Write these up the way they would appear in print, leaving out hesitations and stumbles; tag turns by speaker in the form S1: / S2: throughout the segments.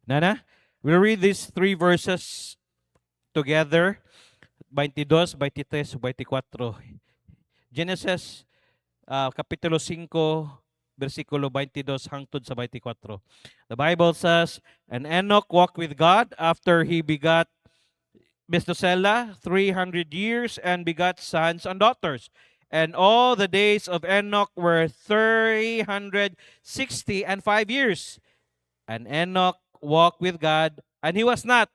S1: Nana, we'll read these three verses together. 22, 23, 24. Genesis Kapitulo 5, versikulo 22 hangtod sa 24. The Bible says, "And Enoch walked with God after he begot Methuselah 300 years and begot sons and daughters. And all the days of Enoch were 360 and 5 years. And Enoch walked with God, and he was not,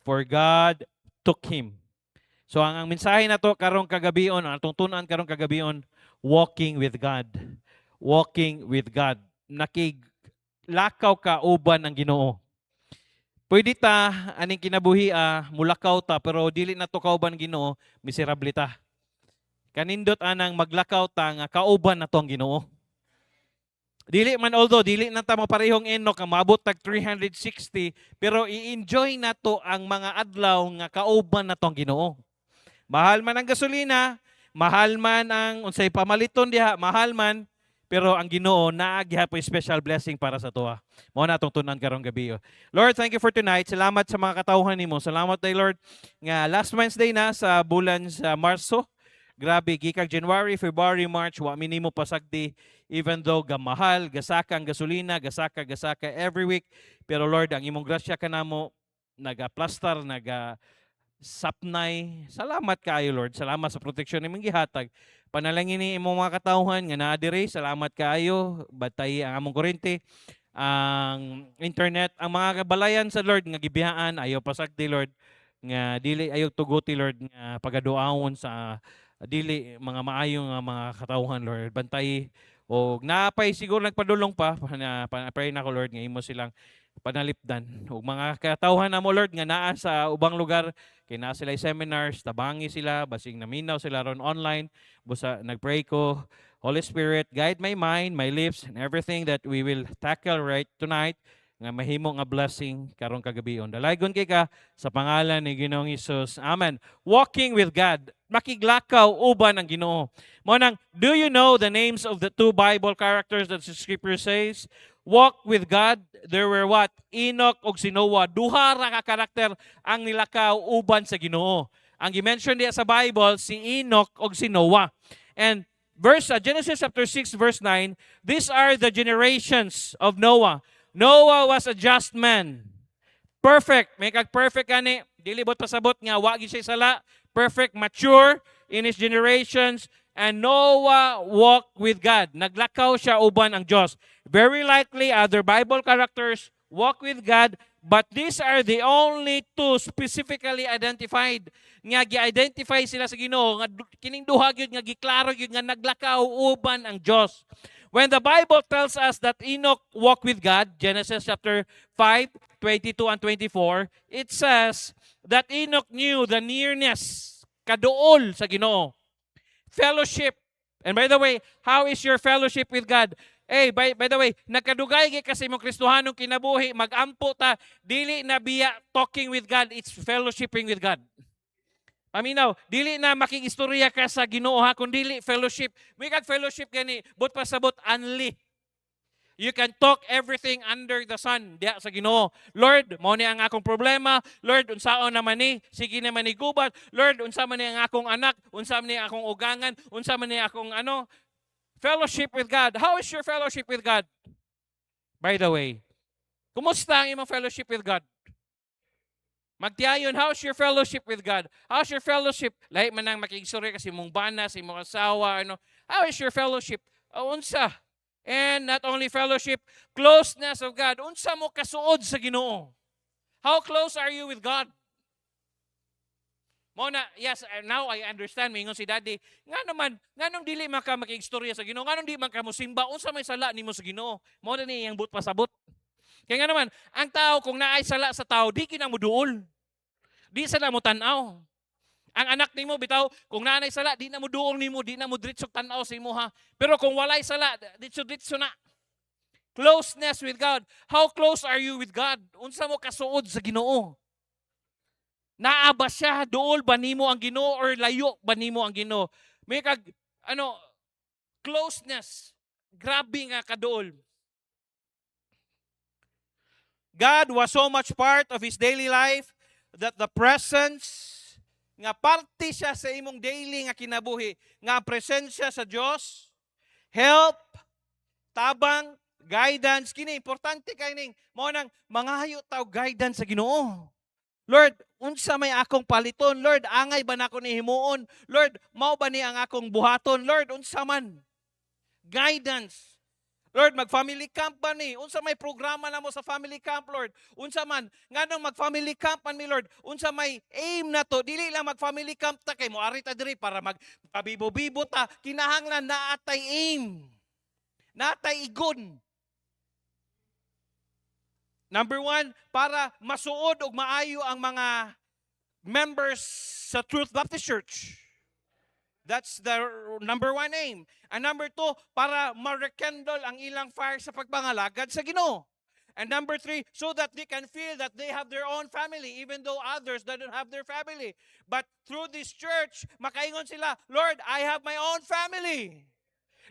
S1: for God took him." So ang mensahe na to karong kagabion, ang tungtunan karong kagabion, walking with God. Walking with God. Nakiglakaw ka uban ang Ginoo. Pwede ta aning kinabuhi mulakaw ta pero dili na to kauban Ginoo, miserable ta. Kanindot anang maglakaw ta nga kauban na to ang Ginoo. Dili man although dili na ta maparehong Enoch nga maabot tag 360 pero i-enjoy na to ang mga adlaw nga kauban na to ang Ginoo. Mahal man ang gasolina, mahal man ang unsay pamaliton diha, mahal man, pero ang Ginoo naa gihapon special blessing para sa tuwa. Mao na atong tunan karong gabi. Lord, thank you for tonight. Salamat sa mga katawhan nimo. Salamat day Lord nga last Wednesday na sa bulan sa Marso. Grabe, gikag January, February, March, wa minimo pasagdi, even though gamahal, gasaka ang gasolina, gasaka every week. Pero Lord, ang imong grasya kanamo naga-plaster, sapnay. Salamat kaayo Lord. Salamat sa proteksyon nimong gihatag. Panalangin ni imong mga katawhan nga naa diri. Salamat kaayo. Batay ang among kuryente, ang internet, ang mga kabalayan sa Lord nga gibiyaan ayo pasagdi Lord nga dili ayo tuguti Lord nga pagaduawon sa dili mga maayong mga katawhan Lord. Bantay o napay siguro nagpadulong pa na pray na ko Lord nga imo silang panalipdan ug mga katawhan na mo Lord nga naa sa ubang lugar kay naa sila seminars, tabangi sila basing naminaw sila ron online. Busa nagpray ko, Holy Spirit, guide my mind, my lips, and everything that we will tackle right tonight nga mahimo nga blessing karong kagabion. Dalaygon kay ka sa pangalan ni Ginoong Hesus. Amen. Walking with God. Makiglakaw uban ang Ginoo. Mo nang, do you know the names of the two Bible characters that the scripture says? Walk with God, there were what? Enoch ug si Noah. Duha ra ka karakter ang nilakaw uban sa Ginoo. Ang gi-mention diya sa Bible si Enoch ug si Noah. And Genesis chapter 6 verse 9, these are the generations of Noah. Noah was a just man. Perfect. May kag-perfect kani. Dili bot pasabot nga wa gyud siya sala. Perfect, mature in his generations. And Noah walked with God. Naglakaw siya uban ang Diyos. Very likely other Bible characters walk with God, but these are the only two specifically identified nga gi-identify sila sa Ginoo nga kining duha gyud nga giklaro gyud nga naglakaw uban ang Diyos. When the Bible tells us that Enoch walked with God, Genesis chapter 5, 22 and 24, it says that Enoch knew the nearness, kaduol sa Ginoo. Fellowship. And by the way, how is your fellowship with God? Hey, by the way, nagkadugay kasi mong Kristohanong kinabuhi, magampo ta, dili na biya talking with God, it's fellowshipping with God. Paminaw, dili na makigistorya ka sa Ginoo ha, kundi fellowship. May kag fellowship gani, but pasabot unli. You can talk everything under the sun diya sa Ginoo. Lord, mao ni ang akong problema. Lord, unsaon naman ni? Sige naman ni gubat. Lord, unsa man ni ang akong anak? Unsa man ni akong ugangan? Unsa man ni akong Fellowship with God. How is your fellowship with God? By the way, kumusta ang imong fellowship with God? Magtiayon, how's your fellowship with God? How's your fellowship? Lahi man nang makigsuri kasi mong bana, si mong asawa, How is your fellowship? Unsa? And not only fellowship, closeness of God. Unsa mo kasuod sa Ginoo? How close are you with God? Mona, yes, now I understand. Mingon si Daddy, nganong dili man ka makigstorya sa Ginoo? Nganong di man ka musimba? Unsa may sala nimo sa Ginoo? Mao na ni iyang but pasabot. Kaya nga naman, ang tao kung naay sala sa tao, di kina mo duol. Di sila mo tanaw. Ang anak nimo bitaw, kung nanay sala, di na mo duol nimo, di na mo diretso tanaw sa imo ha. Pero kung walay sala, diretso na. Closeness with God. How close are you with God? Unsa mo kasuod sa Ginoo? Naa ba siya? Duol ba nimo ang Ginoo or layo ba nimo ang Ginoo? May kag closeness. Grabe nga kaduol. God was so much part of his daily life that the presence nga parte siya sa imong daily nga kinabuhi, nga presensya sa Dios, help, tabang, guidance, kini importante kay ning mao nang mangayo taw guidance sa Ginoo. Lord, unsa may akong paliton? Lord, angay ba nako ni himuon? Lord, mao ba ni ang akong buhaton? Lord, unsa man? Guidance. Lord, mag-family camp ba ni? Unsa may programa na mo sa family camp, Lord? Unsa man? Nganong mag-family camp man mi, Lord? Unsa may aim na to? Dili lang mag-family camp ta kay mo ari ta diri para magpabibo-bibo ta. Kinahanglan naatay aim. Naatay igon. Number 1, para masuod og maayo ang mga members sa Truth Baptist Church. That's the number 1 aim. And number 2, para ma-rekindle ang ilang fire sa pagpangalagad sa Ginoo. And number 3, so that they can feel that they have their own family even though others don't have their family. But through this church, makaingon sila, Lord, I have my own family.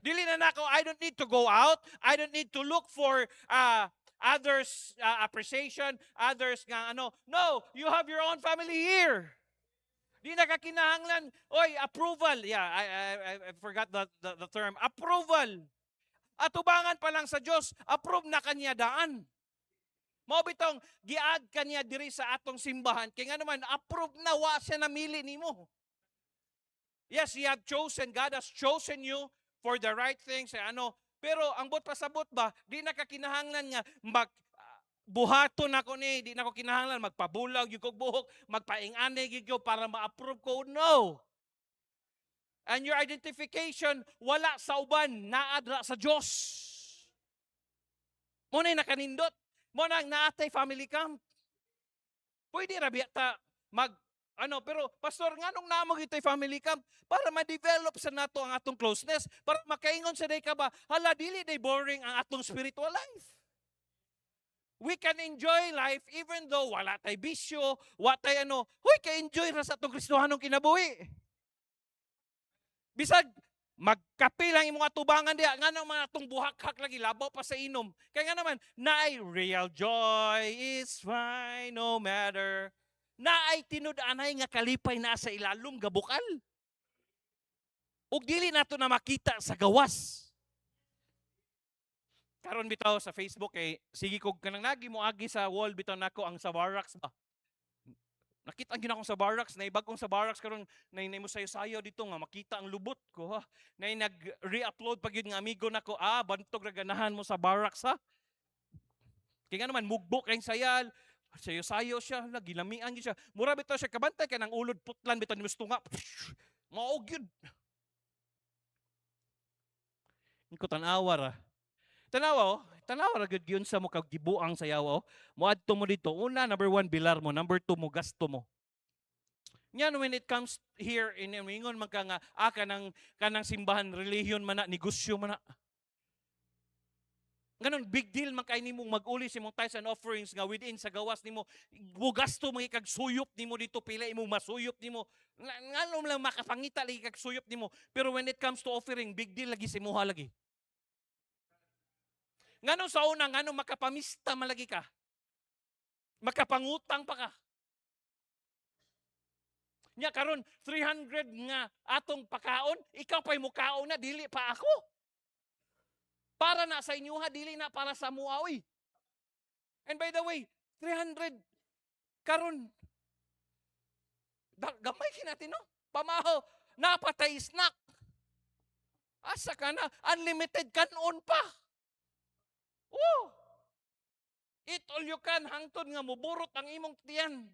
S1: Dili na nako, I don't need to go out. I don't need to look for others' appreciation, others nga ano. No, you have your own family here. Di na ka kinahanglan, oy, approval. Yeah, I forgot the term. Approval. Atubangan pa lang sa Dios, approve na kanya daan. Mao bitong giad kanya diri sa atong simbahan. Kay nga naman, approve na wa siya namili nimo. Yes, you have chosen, God has chosen you for the right things, ano. Pero ang bot pasabot ba, di na ka kinahanglan nga buhaton ako ni, di na ko kinahanglan magpabulag yung kog buhok, magpaingane gyud ko para ma-approve ko. No. And your identification wala sa uban, naa sa Dios. Mo na nakanindot, mo nang naatay family camp. Pwede ra ta pero pastor nganong namo gitay family camp para ma-develop sa nato ang atong closeness, para makaingon sa day ka ba, hala dili day boring ang atong spiritual life. We can enjoy life even though wala tay bisyo, wala tay ano. Huy, ka-enjoy ra sa atong Kristohanong kinabuhi. Bisag magkape lang imong atubangan diha, nganong mga atong buhak-hak lagi labaw pa sa inom. Kaya nga naman, naay real joy is fine no matter. Naay tinud-anay nga kalipay na sa ilalom gabukal. Ug dili nato na makita sa gawas. Karon bitaw sa Facebook kay sige kog kanang nagi mo agi sa wall bitaw nako ang sa barracks ba. Nakita gyud akong sa barracks, naibag kong sa barracks karon nay mo sayo-sayo dito nga makita ang lubot ko ha. Nay nag-re-upload pag yun nga amigo nako, bantog ra ganahan mo sa barracks ha. Kaya nga naman mugbo kayong sayal, sayo-sayo siya, ginamian gyud siya. Mura bitaw siya kabantay kay nang ulod putlan bitaw ni mustunga. Mao gyud. Ko tanawa ra. Tanawa ra gyud yun sa mo kag gibuang sayaw. Moadto mo dito. Una, number 1 bilar mo, number 2 mo gasto mo. Yan when it comes here in ingon man ka nga kanang simbahan religion man na negosyo man na. Ganon big deal man kay nimo mag-uli sa imong tithes and offerings nga within sa gawas nimo. Gasto man kag suyop nimo dito pila imong masuyop nimo. Ngalom lang makapangita lagi kag suyop nimo. Pero when it comes to offering, big deal lagi sa imuha lagi. Nganong sa una, nganong makapamista malagi ka? Makapangutang pa ka. Nya karon 300 nga atong pakaon, ikaw pa'y mukaon na, dili pa ako. Para na sa inyo ha, dili na para sa muawi. And by the way, 300 karon gamay natin no? Pamaho, napatay snack. Asa ka na, unlimited kanon pa. Oh! Eat all you can, hangtod nga muburot ang imong tiyan.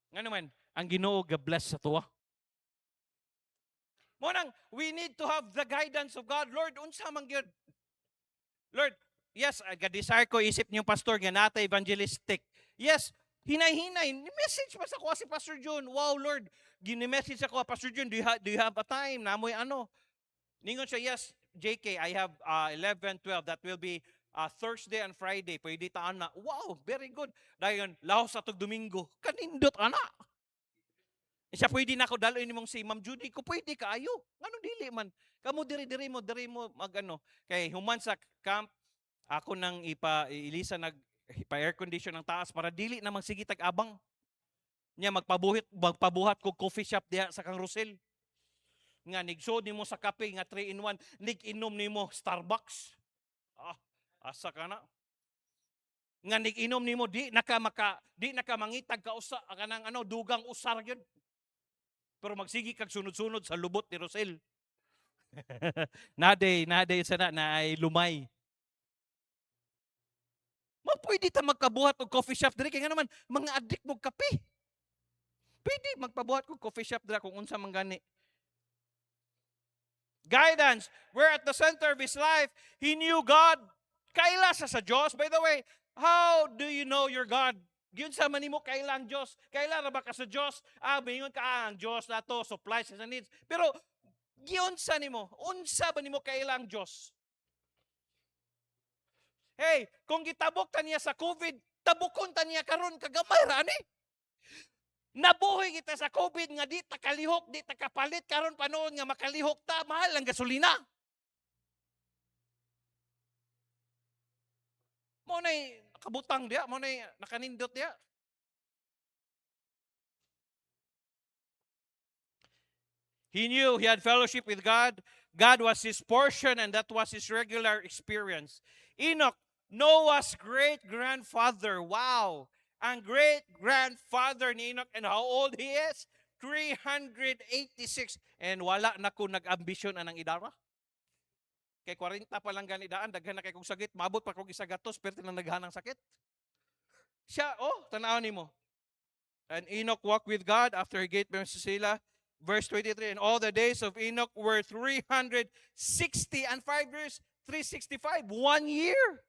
S1: Nga naman, ang Ginoo ga-bless sa tuwa. Monang, we need to have the guidance of God. Lord, unsa man gyud? Lord, yes, ga-desire ko isip niyo pastor nga nata evangelistic. Yes, hinay-hinay. Ni-message pa sa ko si Pastor John. Wow, Lord, gini-message ako Pastor John, do you have a time? Namoy ano? Ningon siya, yes, JK, I have 11, 12. That will be Thursday and Friday. Pwede taan na. Wow, very good. Dahil laos sa tog Domingo. Kanindot, ana. Siya pwede na ako daloy nimong si Ma'am Judy ko pwede kaayo. Ngano dili man. Kamo diri mo magano kay human sa camp ako nang ilisa ipa air condition ng taas para dili na magsige tag-abang. Nya magpabuhat ko coffee shop diha sa Kang Rosel. Nga nigsod nimo sa kape nga 3-in-1, nig-inom nimo Starbucks. Asa ka na? Nga nig-inom nimo di naka mangitag ka usa kanang dugang usar gyud. Pero magsigi kag sunod-sunod sa lubot ni Rosel. naday sana na ay lumay. Pwede ta magkabuhat og coffee shop diri kay nga naman mga adik mo kape. Pwede magpabuhat og coffee shop dira kung unsa man gani. Guidance. We're at the center of his life. He knew God. Kaila sa Diyos. By the way, how do you know your God? Giyon sa man nimo kaila ang Diyos. Kaila ra ba ka sa Diyos? Bingon ka ang Diyos nato supplies sa needs. Pero giyon sa nimo, unsa ba nimo kaila ang Diyos? Hey, kung gitabok ta niya sa COVID, tabukon ta niya karon kagamay ra ni. Nabuhay kita sa COVID nga di ta kalihok, di ta kapalit karon panon nga makalihok ta, mahal ang gasolina. Mo nay kabutang dia, mo nay nakanindot dia. He knew he had fellowship with God. God was his portion and that was his regular experience. Enoch, Noah's great-grandfather. Wow. Ang great-grandfather ni Enoch, and how old he is? 386. And wala na ko nag-ambisyon anang idara. Kay 40 pa lang ganidaan, daghan na kay kong sakit, mabot pa kong isagatos, pero tinanaghan ng sakit. Siya, tanaw nimo. And Enoch walked with God after he gave Methuselah. Verse 23, and all the days of Enoch were 360 and 5 years, 365, 1 year.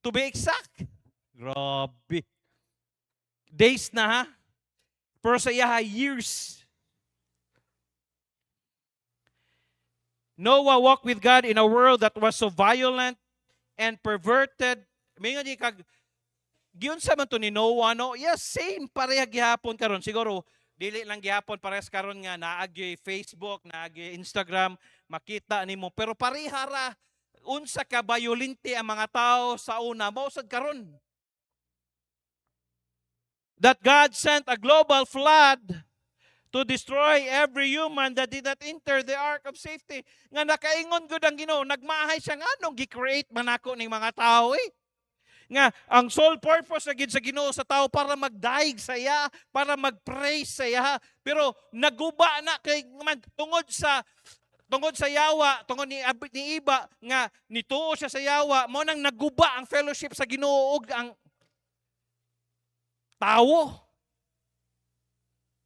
S1: To be exact. Grabe. Days na ha. Pero sa iya years. Noah walked with God in a world that was so violent and perverted. May nga di kag giyon sa man to ni Noah, no? Yes, same pareha gihapon karon. Siguro dili lang gihapon parehas karon nga naagi Facebook, naagi Instagram, makita nimo. Pero pareha ra unsa ka bayolente ang mga tao sa una, mausad karon. That God sent a global flood to destroy every human that did not enter the ark of safety. Nga nakaingon gud ang Ginoo, nagmahay siya nganong gi-create man ako ning mga tao Nga ang sole purpose na gid sa Ginoo sa tao para magdaig sa iya, para mag-praise sa iya. Pero naguba na kay tungod sa yawa, tungod ni Iba nga nituo siya sa yawa, mo nang naguba ang fellowship sa Ginoo ug ang tao.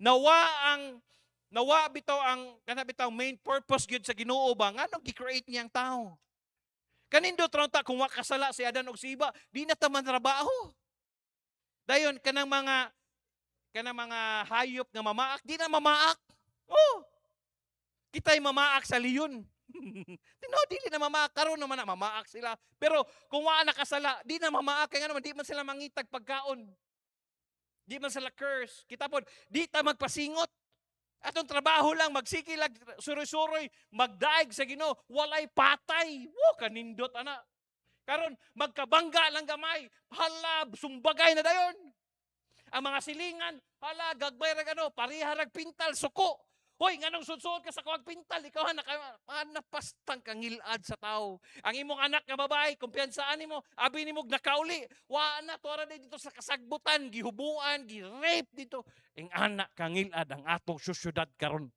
S1: Nawa bitaw ang main purpose gyud sa Ginoo ba nganong gi-create niya ang tao. Kanindo tronta kung wakasala si Adan ug si Iba, di na ta man trabaho. Dayon kanang mga hayop nga mamaak, di na mamaak. Kitay mamaak sa leon. Dili na mamaak karon naman na mamaak sila. Pero kung wa nakasala, di na mamaak kay naman di man sila mangitag pagkaon. Di man sila curse. Kita pod, di ta magpasingot. Atong trabaho lang, magsikilag, suroy-suroy, magdaig sa Ginoo, walay patay. Kanindot, ana. Karon magkabangga lang gamay. Halab, sumbagay na dayon. Ang mga silingan, gagbay rag pariha rag pintal, suko. Hoy, nganong sudsuod ka sa kuwag pintal, ikaw napastang kangilad sa tao. Ang imong anak nga babae, kumpiyansaan nimo, abi nimo nakauli. Wa na tora dito sa kasagbutan, gihubuan, gi-rape dito. Ang anak kangilad ang atong syudad karon.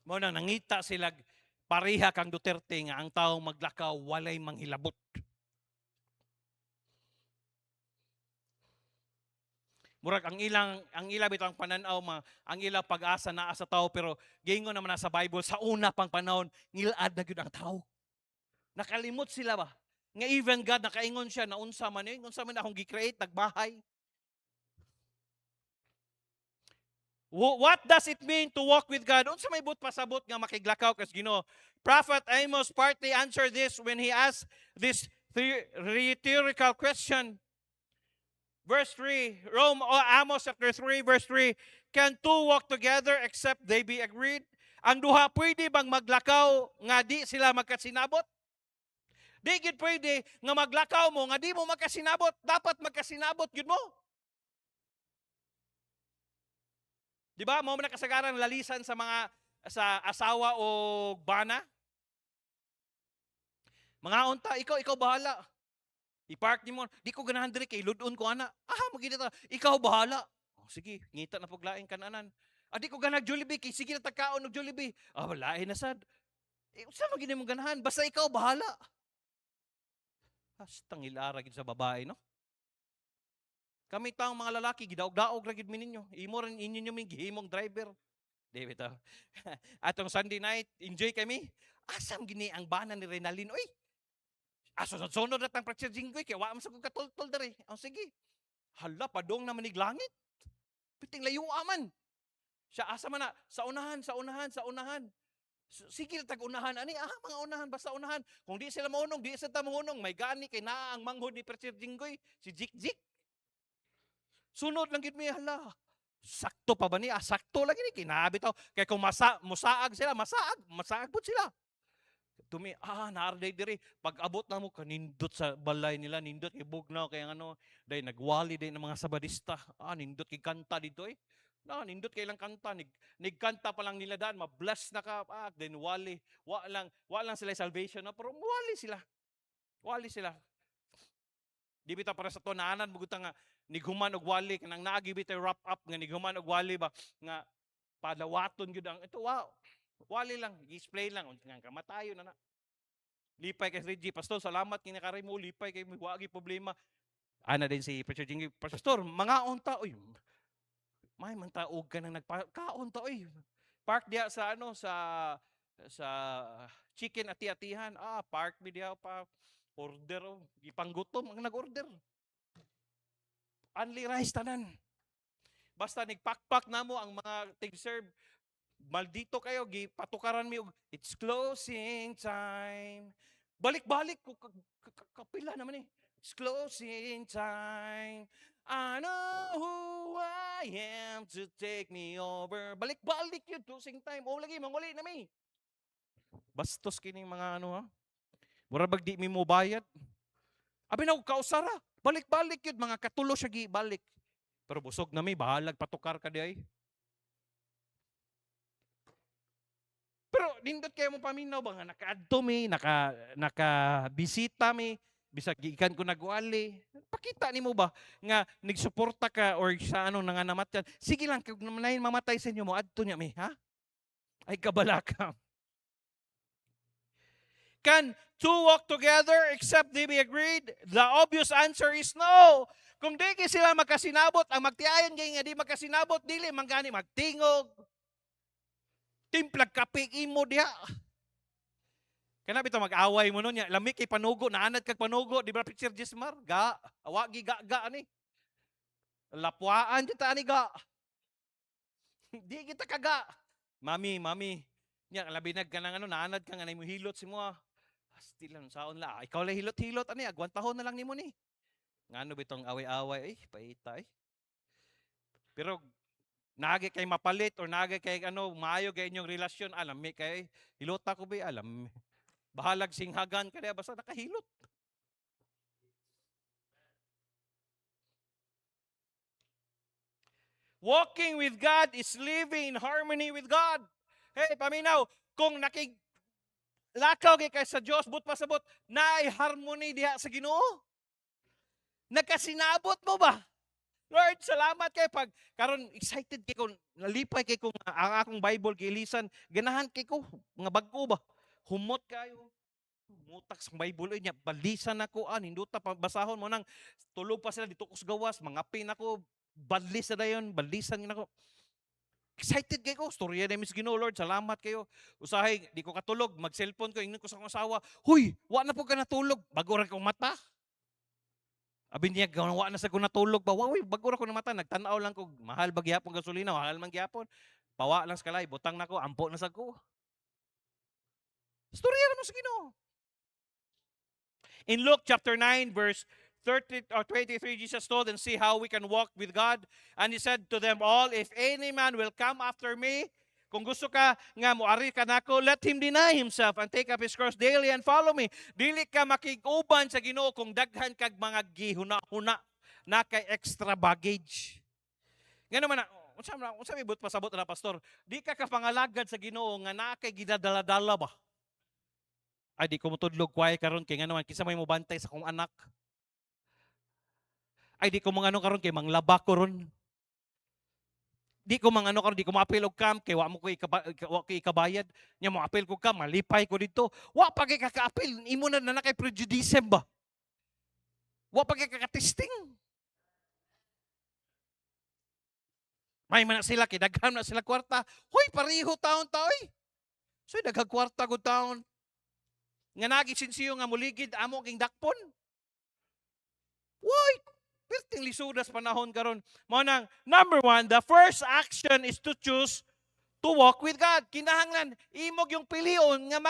S1: Mo nang nangita sila pareha kang Duterte nga ang taong maglakaw walay manghilabot. Murag ang ila bitang pananaw ang ila pag-asa naa sa tao pero giingon naman sa Bible sa una pang panahon ngilad na gyud ang tao. Nakalimot sila ba? Nga even God nakaingon siya na unsa man akong gi-create nagbahay. What does it mean to walk with God? Unsa may but pasabot nga makiglakaw kas Ginoo? Prophet Amos partly answered this when he asked this rhetorical question. Verse 3, Amos chapter 3, verse 3, can two walk together except they be agreed? Ang duha pwede bang maglakaw nga di sila magkasinabot? Di gid pwede nga maglakaw mo nga di mo magkasinabot. Dapat magkasinabot yun mo. Di ba? Mo na kasagaran lalisan sa asawa o bana. Mga unta, ikaw bahala. I-park ni mo, di ko ganahan diri kay ludon ko ana. Magita ikaw bahala. Sige, ngita na paglain kananan. Di ko ganag Jollibee kay sige na tagkaon og Jollibee. Lain na sad. Unsa man gid mo ganahan? Basta ikaw bahala. Hastang ilara gid sa babae, no? Kami taong mga lalaki, gidaog-daog ra gid mi ninyo. Imo rin inyo mi gihimong driver. Di bitaw. Atong Sunday night, enjoy kami. Asam gini ang bana ni Renalyn, oy. Sunod na tang preacher jinggoy kay wa man sa kong katultol dere. Sige. Hala padong na manig langit. Piting layo aman. Siya asa man na sa unahan. Sige tag-unahan ani mga unahan basta unahan. Kung di sila maunong, di sa ta maunong, may gani kay naa ang manghod ni preacher jinggoy, si Jik. Sunod lang gid mi hala. Sakto pa ba ni? Sakto lagi ni kinabi taw. Kay kung musaag sila, masaag pud sila. Tumi, naarday diri. Pag-abot na mo, kanindot sa balay nila, nindot, ibugnaw, kaya dahil nagwali din ng mga sabadista. Nindot kay kanta dito eh. Nindot kay lang kanta, nigkanta pa lang nila daan, mabless na ka, then wali. Wa lang sila salvation na, pero wali sila. Di bita para sa tonanan, buguta nga, niguman og wali, kanang naagi bita wrap up, nga niguman og wali ba, nga padawaton yun ang, ito wow. Wali lang, display lang, nga kamatayo na. Lipay kay Reggie, Pastor, salamat kini karay mo, lipay kay wagi problema. Ana din si Preacher Jingy, Pastor, mga unta, oy. May man taog ka nang nagkaon ta, oy. Park diya sa sa chicken ati-atihan. Park mi diya pa order, ipanggutom ang nag-order. Only rice tanan. Basta nagpakpak na mo ang mga tig-serve. Maldito kayo, patukaran mi og it's closing time. Balik-balik ko kapila naman eh. It's closing time. I know who I am to take me over. Balik-balik yun, closing time. Lagi, manguli na mi. Bastos kining mga ha. Murabag di mi mo bayad. Abi na kausara. Balik-balik yun, mga katulo siya balik. Pero busog na mi, bahalag patukar ka di ay. Pero nindot kayo mo paminaw ba nga nakaadto mi, nakabisita mi, bisag gikan ko nagwali. Pakita nimo ba nga nagsuporta ka or sa nangangamatyan. Sige lang kung naman mamatay sa inyo mo adto niya mi, ha? Ay kabalaka. Can two walk together except they be agreed? The obvious answer is no. Kung di sila magkasinabot, ang magtiayon kay nga di magkasinabot, dili man gani magtingog. Timplag kapik imo diha. Kana bitaw mag-away mo nun, lami kay panugo, naanad kag panugo, di ba Preacher Jesmar? Awagi ga ani. Lapwaan kita ani ga. Di kita kaga. Mami. Nya labi nag kanang naanad ka nga mo hilot si mo. Stilan saon la. Ikaw la hilot ani, agwantahon na lang nimo ni. Ngano bitong away-away paita eh. Pero nagay kay mapalit or nagay kay maayo kay inyong relasyon, alam mi kay hilota ko ba alam. Bahalag singhagan ka basta nakahilot. Walking with God is living in harmony with God. Hey, paminaw, kung lakaw kay sa Dios but pasabot, naay harmony diha sa Ginoo. Nagkasinabot mo ba? Lord, salamat kay pag karon excited kay ko, nalipay kay ko ang akong Bible kay lisan, ganahan kay ko mga bag-o ba. Humot kayo. Mutak sa Bible niya, balisan ako hinduta pa basahon mo nang tulog pa sila dito kus gawas, mga pin ako, balis na dayon, balisan nako. Excited kay ko, storya na Miss Ginoo, Lord, salamat kayo. Usahay, di ko katulog, mag-cellphone ko, ingnon ko sa akong asawa, huy, wa na po ka natulog, bago ra kong mata. Abi niya, gawa na sa ko natulog pa. Wow, bago ra ko na mata. Nagtanaw lang ko. Mahal ba gihapon gasolina? Mahal man gihapon. Pawa lang sa kalay. Butang na ko. Ampo na sa ko. Storya naman sa Ginoo. In Luke chapter 9 verse 30 or 23, Jesus told, and see how we can walk with God. And he said to them all, if any man will come after me, kung gusto ka nga moari ka nako, let him deny himself and take up his cross daily and follow me. Dili ka makiguban sa Ginoo kung daghan kag mga gihuna-huna na kay extra baggage. Nga naman unsa may but pasabot na pastor, di ka kapangalagad sa Ginoo nga naa kay gidadala-dala ba? Ay di ko motudlog kuway karon kay nga naman kinsa may mobantay sa kong anak. Ay di ko mangano karon kay manglaba ko ron. Di ko mangano karon di ko maapil og cam kay wa ko ikabayad. Nya mo apil ko cam malipay ko dito. Wa pa kay kakaapil imo na kay prejudice ba? Wa pa kay kakatesting. May man sila kay daghan na sila kwarta. Hoy pareho taon taoy. So daghang kwarta gud taon. Nga nagisinsiyo nga muligid amo king dakpon. Why? Perting lisudas panahon karon. Mao nang number 1, the first action is to choose to walk with God. Kinahanglan imog yung pilion nga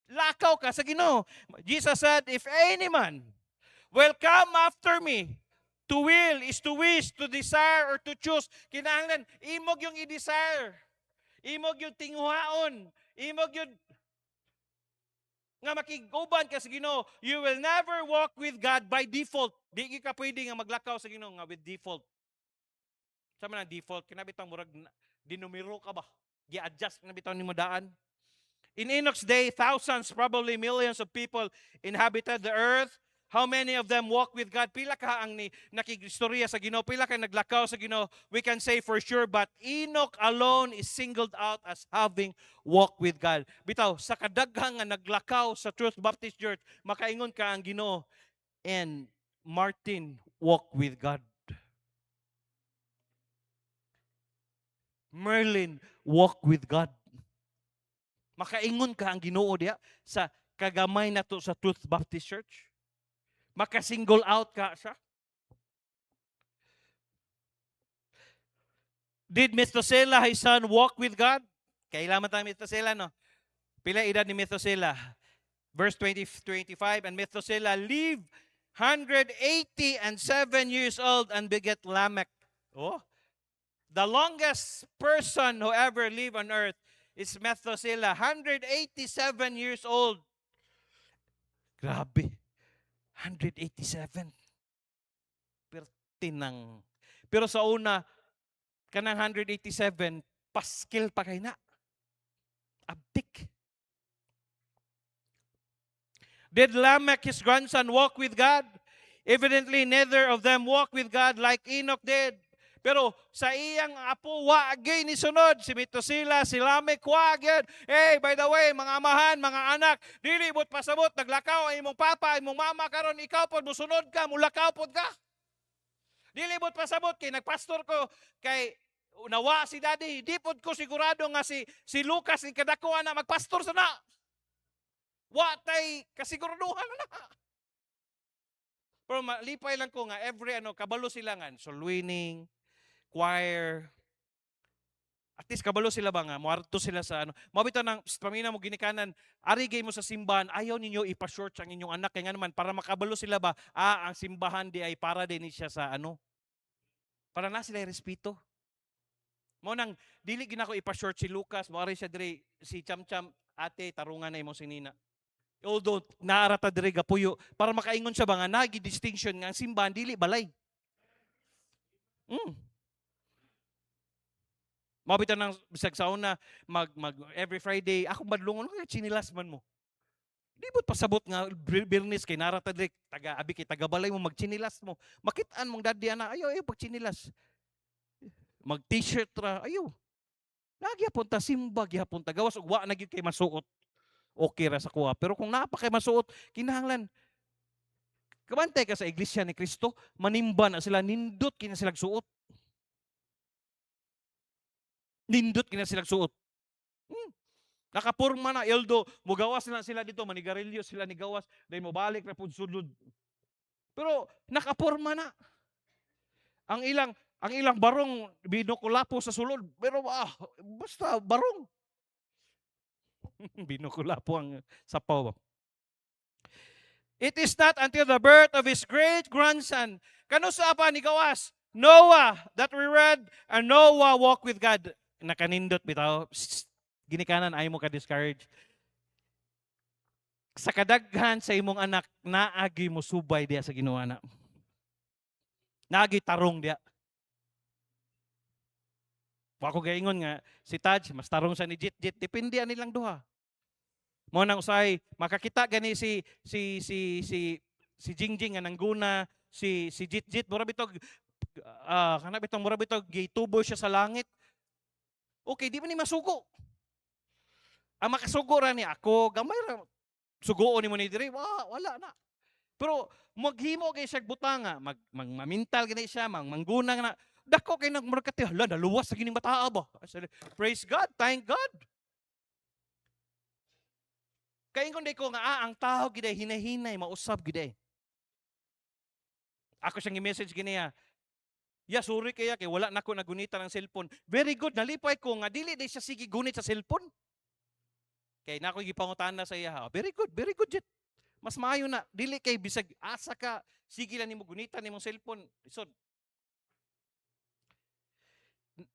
S1: lakaw ka sa Ginoo. Jesus said, if any man will come after me, to will is to wish, to desire, or to choose. Kinahanglan imog yung i-desire. Imog yung tinguhaon. Imog yung nga makiguban ka sa Ginoo. You will never walk with God by default. Di ka pwede nga maglakaw sa Ginoo nga with default. Sa man ang default, kinabitaw murag dinumero ka ba? Gi-adjust kinabitaw nimo daan. In Enoch's day, thousands, probably millions of people inhabited the earth. How many of them walk with God? Pila ka ang nakigistorya sa Ginoo, pila ka naglakaw sa Ginoo, we can say for sure, but Enoch alone is singled out as having walked with God. Bitaw, sa kadaghang nga naglakaw sa Truth Baptist Church, makaingon ka ang Ginoo, and Martin walked with God. Merlin walked with God. Makaingon ka ang Ginoo diya sa kagamay na to sa Truth Baptist Church. Maka-single out ka siya. Did Methuselah, his son, walk with God? Kailangan tayo Methuselah, no? Pila edad ni Methuselah? Verse 25, and Methuselah lived 180 and 7 years old and beget Lamech. Oh, the longest person who ever lived on earth is Methuselah, 187 years old. Grabe. 187. Pertinang. Pero sa una, kanang 187, paskil pa kay na. Abdik. Did Lamech, his grandson, walk with God? Evidently, neither of them walked with God like Enoch did. Pero sa iyang apo, wagay ni sunod. Si Methuselah, si Lamech, wagay. Hey, by the way, mga amahan, mga anak, dili bot pasabot, naglakaw ay imong papa, imong mama, karon ikaw pod, musunod ka, mulakaw pod ka. Dili bot pasabot, kay nagpastor ko, kay nawa si daddy, di pod ko sigurado nga si Lucas, ni kadakuan na magpastor sana. Watay kasiguraduhan na. Pero malipay lang ko nga, every kabalo sila nga, soul winning, choir. At least kabalo sila ba nga, muarto sila sa mabito ng pamina mo ginikanan, arigay mo sa simbahan, ayaw ninyo ipa-short ang inyong anak. Kaya nga naman, para makabalo sila ba, ang simbahan di ay para din siya sa para na sila respeto. Mo nang, dili ginako ipa-short si Lucas, muari siya dire, si Cham-Cham, ate, tarungan na imong sinina. Although, naarata dire gapuyo, para makaingon siya ba nga, nagi-distinction nga, simbahan, dili balay. Mabita ng bisag sa una, every Friday, ako madlungon, chinilas man mo. Di ba't pasabot nga, birnis kay narata direk, taga-abi kay taga-balay mo, magchinilas mo. Makitaan mong daddy na, ayaw, pagchinilas. Mag-t-shirt ra, ayaw. Nagyapon ta, simba, gyapon ta, gawas, ugwa na gyud kay masuot. Okay ra sa kuha. Pero kung napa kay masuot, kinahanglan, kabantay ka sa iglesia ni Kristo, manimba na sila, nindot kina sila suot. Nindot kina sila suot. Nakapurma na, Eldo, mugawas na sila dito, manigarilyo sila ni gawas, dahil mo balik na po sulod. Pero nakapurma na. Ang ilang barong binukulapo sa sulod, pero basta barong. Binukulapo ang sapaw. It is not until the birth of his great grandson. Kano sa apa ni gawas? Noah that we read, and Noah walked with God. Nakanindot bitaw. Ginikanan ay mo ka-discourage. Sa kadaghan sa imong anak, naagi mo subay diya sa Ginoo na. Naagi tarong diya. Wa ko gaingon nga si Taj mas tarong sa ni Jit. Depende nilang duha. Mo nang usay makakita gani si Jingjing nga nangguna, si Jit mura bitog kana bitong mura bitog gitubo siya sa langit. Okay, di man ni masugo. Ang makasugo ra ni ako, gamay ra sugoon nimo ni diri, wala na. Pero maghimo kay siya butanga, mamintal gani siya, manggunang na dako kay nagmarkate, hala naluwas sa gining bataa ba. Praise God, thank God. Kay ingon day ko nga ang tao gid hinahinay mausab gid. Ako siyang i-message gini ya sorry kaya kay wala nako nagunita ng cellphone. Very good, nalipay ko nga dili day siya sige gunit sa cellphone. Kay nako gipangutana sa iya. Very good Jet. Mas maayo na dili kay bisag asa ka sige lang nimo gunitan nimong cellphone. Isod.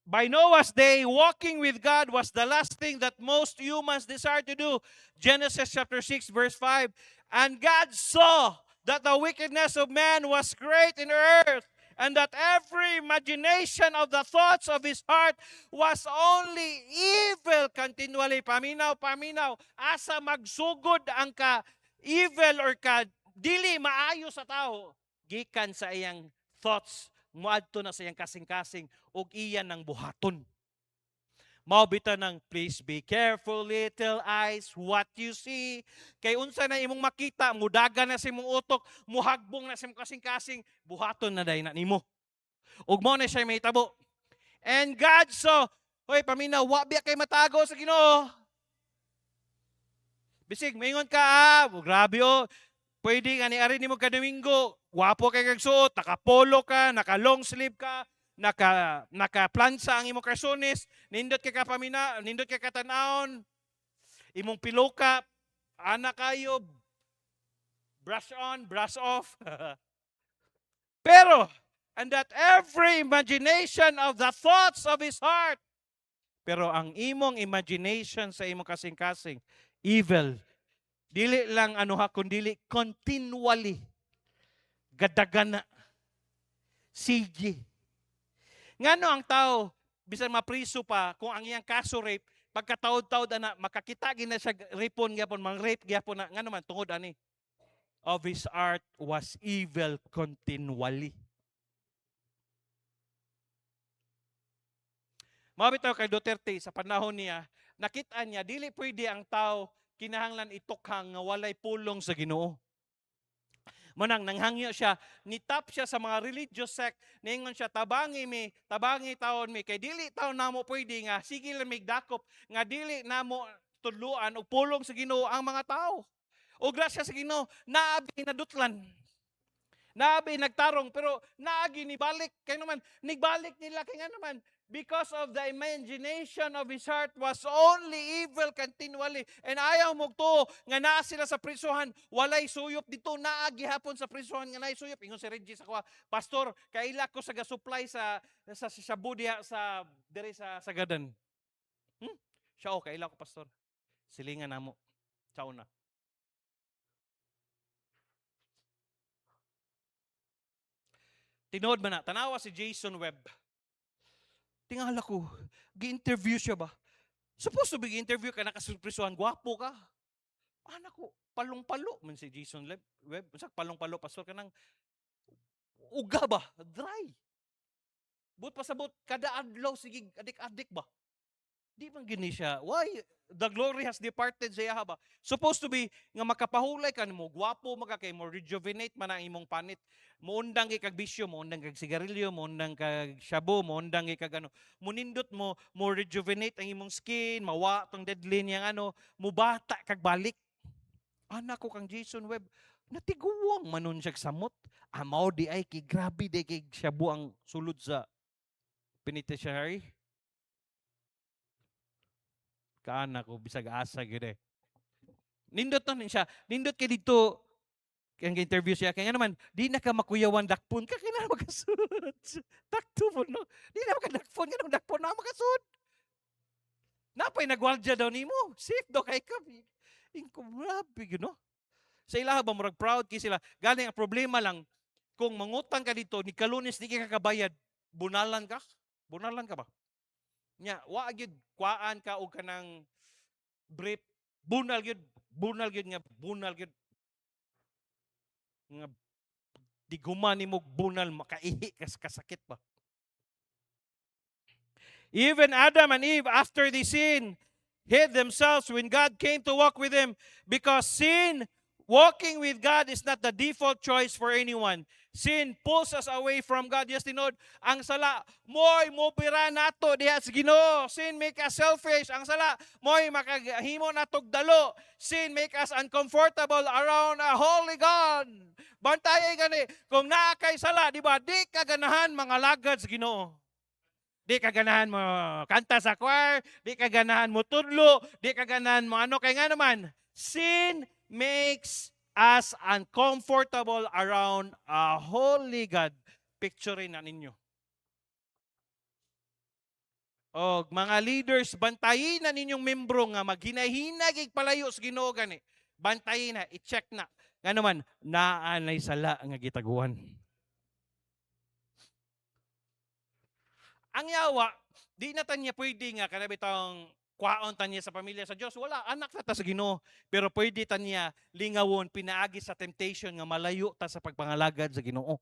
S1: By Noah's day, walking with God was the last thing that most humans desire to do. Genesis chapter 6 verse 5. And God saw that the wickedness of man was great in the earth, and that every imagination of the thoughts of his heart was only evil continually. Paminaw. Asa magsugod ang ka evil or ka dili maayo sa tao, gikan sa iyang thoughts, muadto na sa iyang kasing-kasing, ug iyan ng buhaton. Maubita ng please be careful little eyes what you see. Kay unsa na imong makita, mudagan na sa imong utok, muhagbong na sa imong kasing-kasing, buhaton na day na nimo. Ug mao na siya may tabo. And God saw, hoy paminaw, wa biya kay matago sa Ginoo. Bisig maingon ka, grabe pwede nga ni ari nimo ka Domingo, wapo kay kagsuot, naka-polo ka, naka-long sleeve ka, naka-plansa ang imong karsones, nindot kay kapamina, nindot kay katanawon, imong piloka, anak kayo, brush on, brush off. Pero, and that every imagination of the thoughts of his heart, pero ang imong imagination sa imong kasing-kasing, evil, dili lang kundi continually, gadagana, sige. Ngano ang tao, bisan mapriso pa, kung ang iyang kaso rape, pagkataod-taod na, makakita gina siya ripon gyapon, mang-rape gyapon na, ngano man, tungod ani, of his heart was evil continually. Mabitaw kay Duterte sa panahon niya, nakita niya, dili pwede ang tao kinahanglan itukhang nga walay pulong sa Ginoo. Manang nanghangyo siya, nitap siya sa mga religious sect, ningon siya, tabangi taon mi, kay dili taon namo pwede nga, sige lang mig dakop, nga dili namo tudluan o pulong sa Ginoo ang mga tao. O grasya sa Ginoo, naabi nadutlan. Naabi nagtarong, pero naagi nibalik, kay naman, nigbalik nila, kay nga naman, because of the imagination of his heart was only evil continually. And ayaw mo to, nga naa sila sa prisuhan, walay suyop dito, naagi hapon sa prisuhan, nga naay suyop. Ingon si Reggie sa kuha, Pastor, kaila ko sa ga-supply sa Budia, sa dere sa Sagadan. Siya kaila ko, Pastor. Silingan namo. Ciao na. Tinood man na, tanawa si Jason Webb. Tingala ko, gi-interview siya ba? Supposed to be interview ka, nakasurprisuhan, gwapo ka. Anak ko, palong-palo man si Jason Webb. Masak palong-palo, pastor ka ng uga ba? Dry. But pasabot, kada adlaw, sige, adik-adik ba? Di man gini siya. Why? The glory has departed sa iya ba? Supposed to be nga makapahulay ka mo, gwapo maka kay mo rejuvenate man ang imong panit. Muundang kag bisyo, muundang kag sigarilyo, muundang kag shabu, muundang kag munindot mo rejuvenate ang imong skin, mawa tong deadline yang mubata kag balik. Anak ko kang Jason Webb, natiguwang manon siya samot. Amaw di ay kay grabe di kay shabu ang sulod sa penitentiary. Kaanak ko bisag asa gyud. Nindot na siya. Nindot kay dito Kaya interview siya, kaya nga naman, di na ka makuyawan dakpon ka, kaya na makasud. Takto po, no? Di na makadakpon, nga nung dakpon na makasud. Napay nagwaldya daw nimo. Safe daw kay ka. Ingko, grabe, you know? Sa ilaha ba, murag proud kay sila. Galing ang problema lang, kung mangutang ka dito, ni Kalunes, di ka kakabayad, bunalan ka? Bunalan ka ba? Nya, wa gyud kuaan ka og kanang brief, bunal gyud nga bunal gyud nga di guman nimo bunal makaihi kas kasakit ba. Even Adam and Eve, after they sinned, hid themselves when God came to walk with them, because walking with God is not the default choice for anyone. Sin pulls us away from God. Yes, tinod, ang sala, mo'y mopira nato diha sa Ginoo. Sin make us selfish. Ang sala, mo'y makahimo natog dalo. Sin make us uncomfortable around a holy God. Bantayay gani, kung naa kay sala, di ba, di kaganahan mga lagad sa Ginoo. Di kaganahan mo kanta sa choir, di kaganahan mo tudlo, di kaganahan mo ano, kay nga naman, sin makes us uncomfortable around a holy God. Picturein na ninyo. O mga leaders, bantayin na ninyong membro nga maghinahinag palayo sa Ginoo gani. Bantayin na, i-check na. Nga naman, naanay sala nga gitaguan. Ang yawa, di na tanya pwede nga kanabitang kwaon tanya sa pamilya sa Dios. Wala, anak na ta sa Ginoo. Pero pwede tanya lingawon, pinaagi sa temptation nga malayo ta sa pagpangalagad sa Ginoo.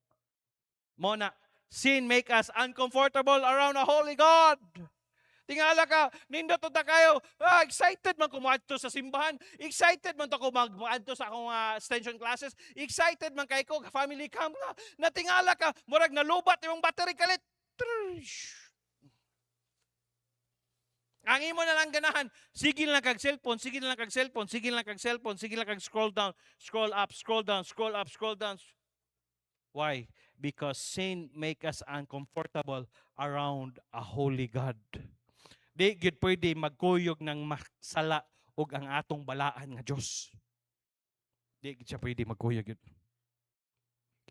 S1: Mona, sin make us uncomfortable around a holy God. Tingala ka, nindot ta kayo. Excited man ko maadto sa simbahan. Excited man ko maadto sa akong extension classes. Excited man kay ko family camp nga. Natingala ka, murag nalubat imong battery kalit. Ang imo na lang ganahan, sige lang kag cellphone, sige lang kag cellphone, sige lang kag cellphone, sige lang kag scroll down, scroll up, scroll down, scroll up, scroll down. Why? Because sin make us uncomfortable around a holy God. Di gyud pwede magkuyog ng sala og ang atong balaan nga Dios. Di gyud siya pwede magkuyog gyud.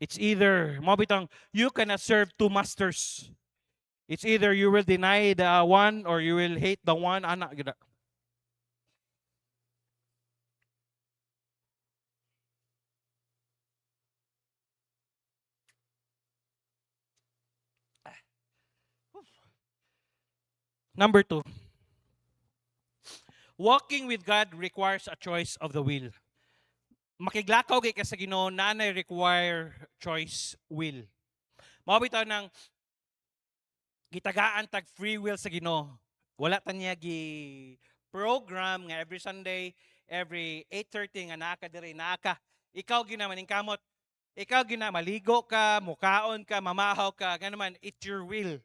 S1: It's either mabitang you cannot serve two masters. It's either you will deny the one or you will hate the one. Anak gyud. Number 2. Walking with God requires a choice of the will. Makiglakaw kay ka sa Ginoo, nanay require choice will. Mao bitaw nang gitagaan tag free will sa Ginoo. Wala ta niya gi program nga every Sunday, every 8:30 nga naa ka diri, naa ka. Ikaw ginamaning kamot. Ikaw maligo ka, mukaon ka, mamahaw ka, ganaman, it's your will.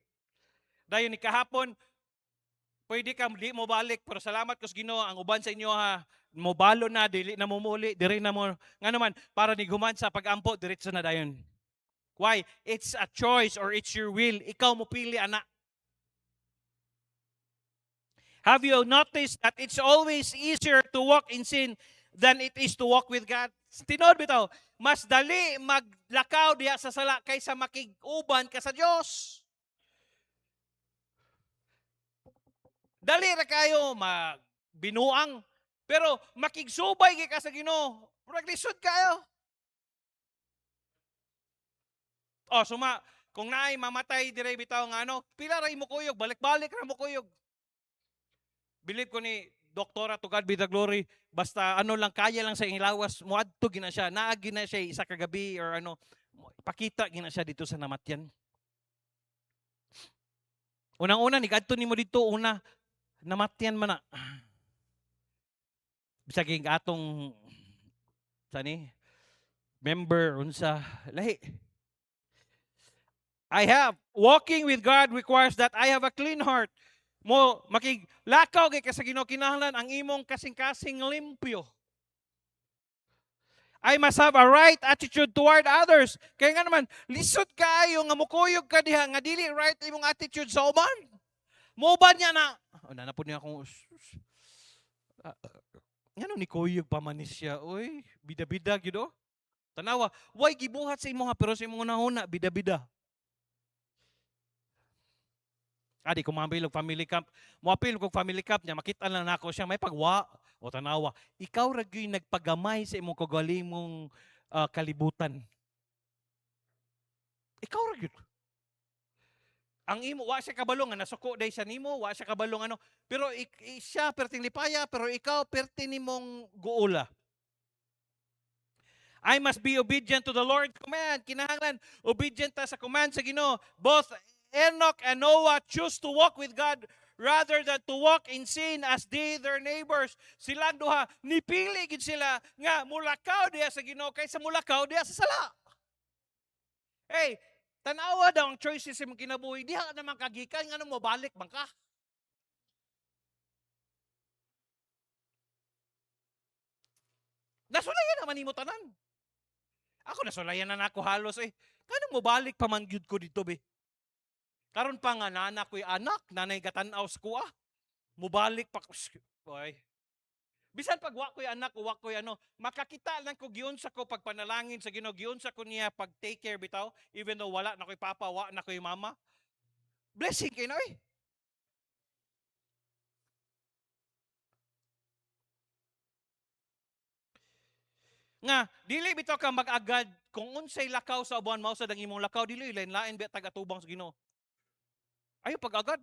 S1: Dayon ni kahapon, pwede ka di mo balik, pero salamat ko sa Ginoo, ang uban sa inyo ha, mo balo na, dili na mo muli, diri na mo, nga naman, para ni guman sa pag-ampo, diretso na dayon. Why? It's a choice or it's your will. Ikaw mo pili, anak. Have you noticed that it's always easier to walk in sin than it is to walk with God? Tinod bitaw, mas dali maglakaw diha sa sala kaysa makig-uban ka sa Dios. Dali ra kayo binuang, pero makigsubay kay ka sa Ginoo, progresyon kayo. Oh, suma, kung naay mamatay dire bitaw nga ano, pila ra mo kuyog, balik-balik ra mo kuyog. Believe ko ni Doktora, to God be the glory, basta ano lang, kaya lang sa ilawas, muadto gina siya, naagi na siya isa kagabi or ano, pakita gina siya dito sa namatyan. Unang-una, ni kadto nimo dito, una, namatyan man na. Bisaging atong, sani, member, unsa, lahi. Walking with God requires that I have a clean heart. Mo makiglakaw kay sa Ginoo, kinahanglan ang imong kasing-kasing limpyo. I must have a right attitude toward others. Kaya nga naman, lisod kayo nga mukuyog ka diha nga dili right imong attitude sa uban. Moban niya na. Na po niya akong ngano ni kuyog pa man siya. Oy, bida-bida gyud oh. Tanawa, way gibuhat sa imo ha, pero sa imo una bida-bida. Adi ko mambil og family camp. Moapil ko family camp niya, makita lang nako siya may pagwa. O tanawa, ikaw ra gyud nagpagamay sa imong kagalimong kalibutan. Ikaw ra gyud. Ang imo wa siya kabalo nga nasuko day sa nimo, wa siya kabalo ano, pero siya perting lipaya, pero ikaw perti nimong guula. I must be obedient to the Lord's command. Kinahanglan obedient ta sa command sa Ginoo. Both Enoch and Noah choose to walk with God rather than to walk in sin as did their neighbors. Silang duha nipili gid sila nga mulakaw diha sa Ginoo kaysa mulakaw diha sa sala. Hey, tanawa daw ang choices sa imong kinabuhi. Diha naman kagikan ngano mo balik bang ka? Nasulayan naman nimo tanan. Ako nasulayan na nako halos eh. Kanang mo balik pa man gyud ko dito be. Karon pa nga nana ko'y anak, nanay gatan-aw sa kuha. Mubalik pa ko. Boy. Bisan pag wa ko'y anak, wa ko'y ano, makakita lang ko giyon sa ko pagpanalangin sa Ginoo, giyon sa ko niya pag take care bitaw, even though wala na ko'y papa, wa na ko'y mama. Blessing kay na eh. Nga dili bitaw ka mag-agad kung unsay lakaw sa uban mao sa dang imong lakaw dili lain-lain ba taga-tubang sa Ginoo. Ayo pag-agad.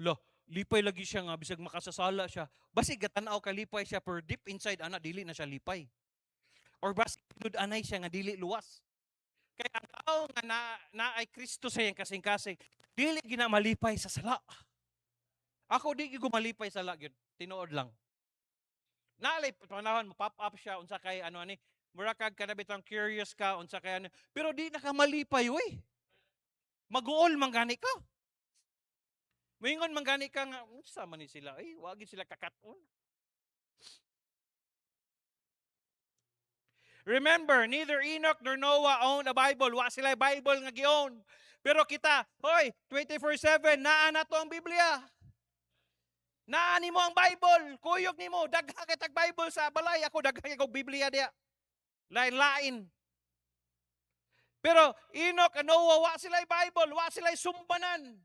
S1: Hala, lipay lagi siya nga bisag makasasala siya. Basig gatan-aw ka lipay siya per deep inside ana dili na siya lipay. Or basig gud anay siya nga dili luwas. Kaya ang tao nga na ay Kristo sa iyang kasing-kasing, dili gina malipay sa sala. Ako di ko malipay sa sala gyud. Tinuod lang. Naalay panahon mo pop up siya unsa kay ano ani, mura kag kanabitang curious ka unsa kay ano, pero di na ka malipay oy. Maguol man gani ka. Moingon man gani ka nga unsa man ni sila ay wa gid sila kakaton. Remember, neither Enoch nor Noah owned a Bible. Wa sila Bible nga gi-own. Pero kita, hoy, 24/7 naa na to ang Biblia. Naa nimo ang Bible, kuyog nimo, dagha kay tag Bible sa balay, ako dagha kay kog Biblia diya. Lain-lain. Pero Enoch and Noah, wa sila Bible, wa sila sumbanan.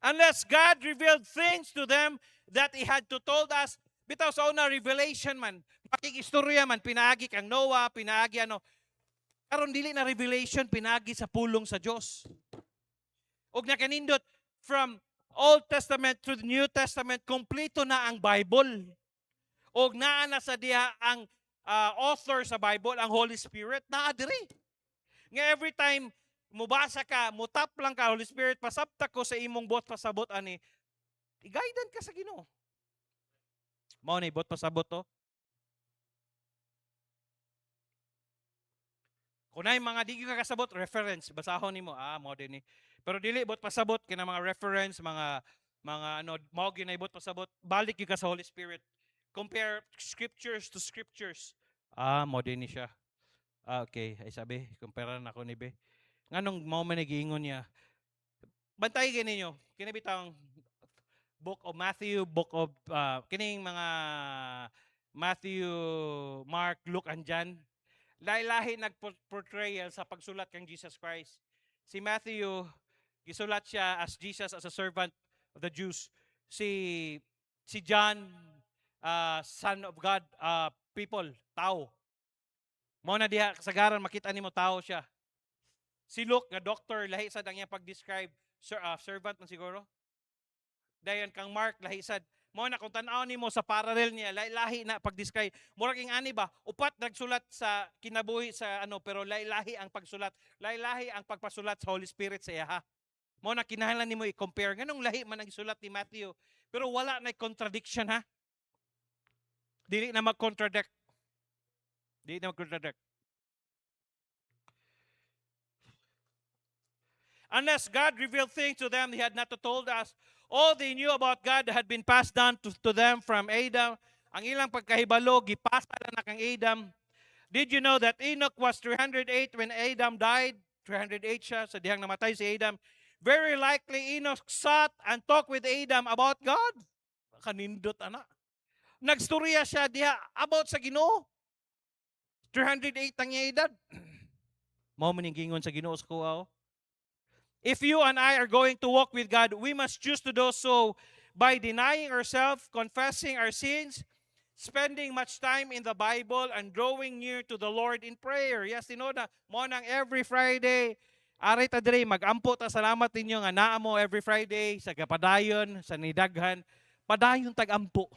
S1: Unless God revealed things to them that He had to told us, bitaw sa una revelation man, makikistorya man, pinagi kang Noah, pinagi ano, karon dili na revelation, pinagi sa pulong sa Dios. Og nakanindot from Old Testament to the New Testament, kompleto na ang Bible. Og naa na sa diha ang author sa Bible, ang Holy Spirit, naa diri. Nga every time mubasa ka, mutap lang ka, Holy Spirit, pasabta ko sa imong bot pasabot ani, i-guidean ka sa Ginoo. Mao ni bot pasabot to. Kunay mga di ka kasabot reference, basahon nimo, mao din ni. Pero dili bot pasabot kina mga reference, mga ano, mao ginay bot pasabot, balik gyud ka sa Holy Spirit. Compare scriptures to scriptures. Mao din ni siya. Okay, ay sabi, compare na ako ni be. Nganong mao man nagiingon niya. Bantay gini niyo, kini bitang Book of Matthew, Book of kining mga Matthew, Mark, Luke and John. Lahi-lahi nag-portrayal sa pagsulat kang Jesus Christ. Si Matthew, gisulat siya as Jesus as a servant of the Jews. Si John, son of God, people, tao. Mao na diha kasagaran makita nimo tao siya. Si Luke nga doctor, lahi sad ang iyang pag-describe, servant man siguro. Dayon kang Mark lahi sad. Mo na kung tan-aw nimo sa parallel niya, lahi na pag-describe. Murag ing ani ba, upat nagsulat sa kinabuhi sa ano, pero lahi ang pagsulat. Lahi ang pagpasulat sa Holy Spirit sa iya. Mo na kinahanglan nimo i-compare nganong lahi man ang sulat ni Matthew, pero wala na contradiction ha. Dili na mag-contradict. Dili na mag-contradict. Unless God revealed things to them He had not told us, all they knew about God had been passed down to them from Adam. Ang ilang pagkahibalo, gipasa na kang Adam. Did you know that Enoch was 308 when Adam died? 308 siya sa dihang namatay si Adam. Very likely Enoch sat and talked with Adam about God. Kanindot ana. Nagstorya siya diha about sa Ginoo. 308 ang iyang edad. Mao man gingon sa Ginoo sa kuha. If you and I are going to walk with God, we must choose to do so by denying ourselves, confessing our sins, spending much time in the Bible, and drawing near to the Lord in prayer. Yes, you know na, mo nang every Friday, aray ta dire magampo ta, salamat ninyo nga naa mo every Friday sa kapadayon, sa nidaghan, padayon tagampo.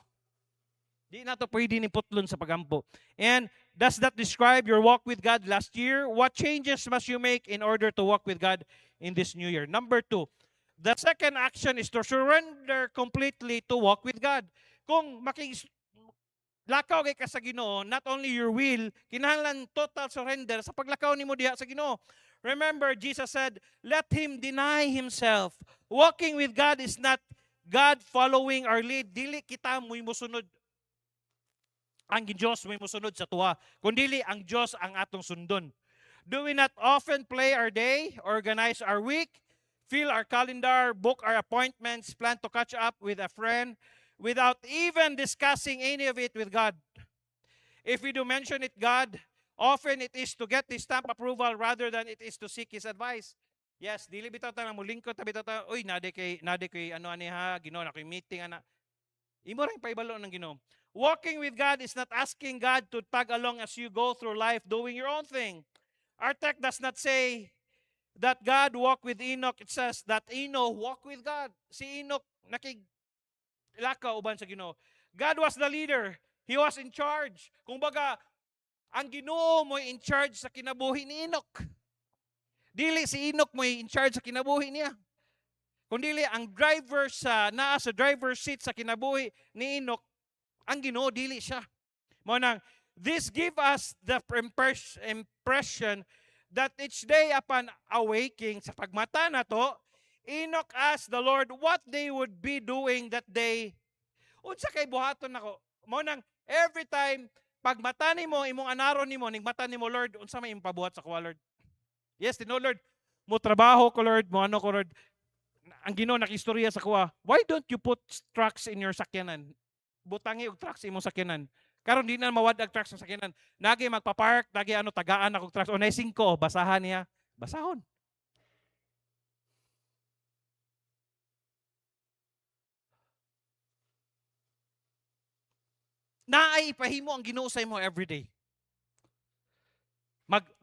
S1: Di na to pwede ni putlon sa pagampo. And does that describe your walk with God last year? What changes must you make in order to walk with God in this new year? Number 2, the second action is to surrender completely to walk with God. Kung lakaw kay ka sa Ginoo, not only your will, kinahanglan total surrender sa paglakaw nimo diha sa Ginoo. Remember, Jesus said, let him deny himself. Walking with God is not God following our lead. Dili kita mo'y musunod. Ang Diyos mo'y musunod sa tuwa. Kundili ang Diyos ang atong sundon. Do we not often play our day, organize our week, fill our calendar, book our appointments, plan to catch up with a friend, without even discussing any of it with God? If we do mention it, God, often it is to get His stamp approval rather than it is to seek His advice. Yes, dili bitaw ta mo lingkod ta bitaw ta, uy nade kay ano ani ha, Ginoo na koy meeting ana. Imo ring paibalo ng Ginoo. Walking with God is not asking God to tag along as you go through life doing your own thing. Our text does not say that God walked with Enoch. It says that Enoch walked with God. Si Enoch nakilakaw uban sa Ginoo. God was the leader. He was in charge. Kung baga, ang Ginoo mo in charge sa kinabuhi ni Enoch. Dili si Enoch mo in charge sa kinabuhi niya. Kundili ang driver naa sa driver's seat sa kinabuhi ni Enoch, ang Ginoo dili siya. Mo nang this give us the impression that each day upon awaking sa pagmata na to, Enoch asked the Lord what they would be doing that day. Unsa kay buhaton nako? Mo nang every time pagmata nimo imong anaron nimo ning mata nimo, Lord, unsa may impabuhat sa kuwa, Lord? Yes, tino Lord, mo trabaho ko, Lord, mo ano ko, Lord. Ang Ginoo nakistorya sa kuwa, why don't you put trucks in your sakyanan? Butangi og trucks imong sakyanan. Karon di na mawad ang trucks sa sakyanan. Nagi magpa-park, nagi ano tagaan ako trucks. O nay 5, basahan niya. Basahon. Naay ipahimo ang Ginoo sa imo everyday.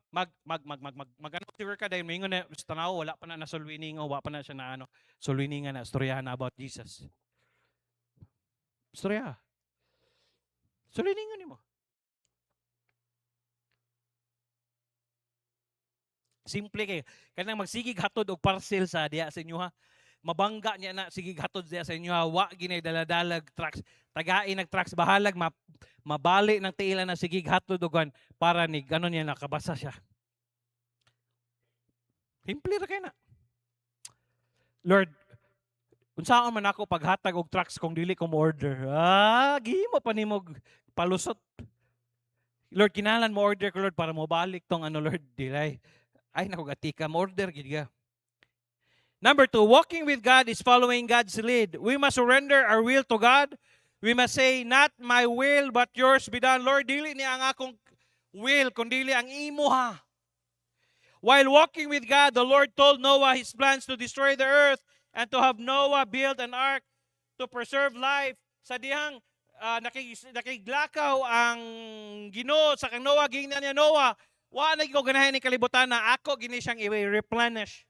S1: Ano ka dahil mingon na sa tanaw wala pa na nasulwining o wala pa na siya na ano sulwiningan na istoryahan na about Jesus. Istorya. Sulwiningan nimo. Simple kay kanang magsigig hatod og parcel sa diha sa inyo ha. Mabangga niya na sigig hatod diha sa inyo ha. Wa ginay daladalag trucks. Tagain nag trucks bahalag mabali ng tiila na sigig hatod og para ni ganon niya nakabasa siya. Simple ra kay na. Lord, unsaon man ako paghatag og trucks kung dili ko mo order? Gihimo pa nimo palusot. Lord, kinahanglan mo order ko, Lord, para mo balik tong ano, Lord, dilay. Ay, naku, gatika, mo order, gid ka. Number 2, walking with God is following God's lead. We must surrender our will to God. We must say, not my will, but yours be done. Lord, dili ni ang akong will, kundi ang imo ha. While walking with God, the Lord told Noah his plans to destroy the earth and to have Noah build an ark to preserve life. Sa dihang nakiglakaw ang Ginoo sa kang Noah, gingnan niya Noah, wa na ko ganahan ni kalibutan na ako gini siyang i-replenish.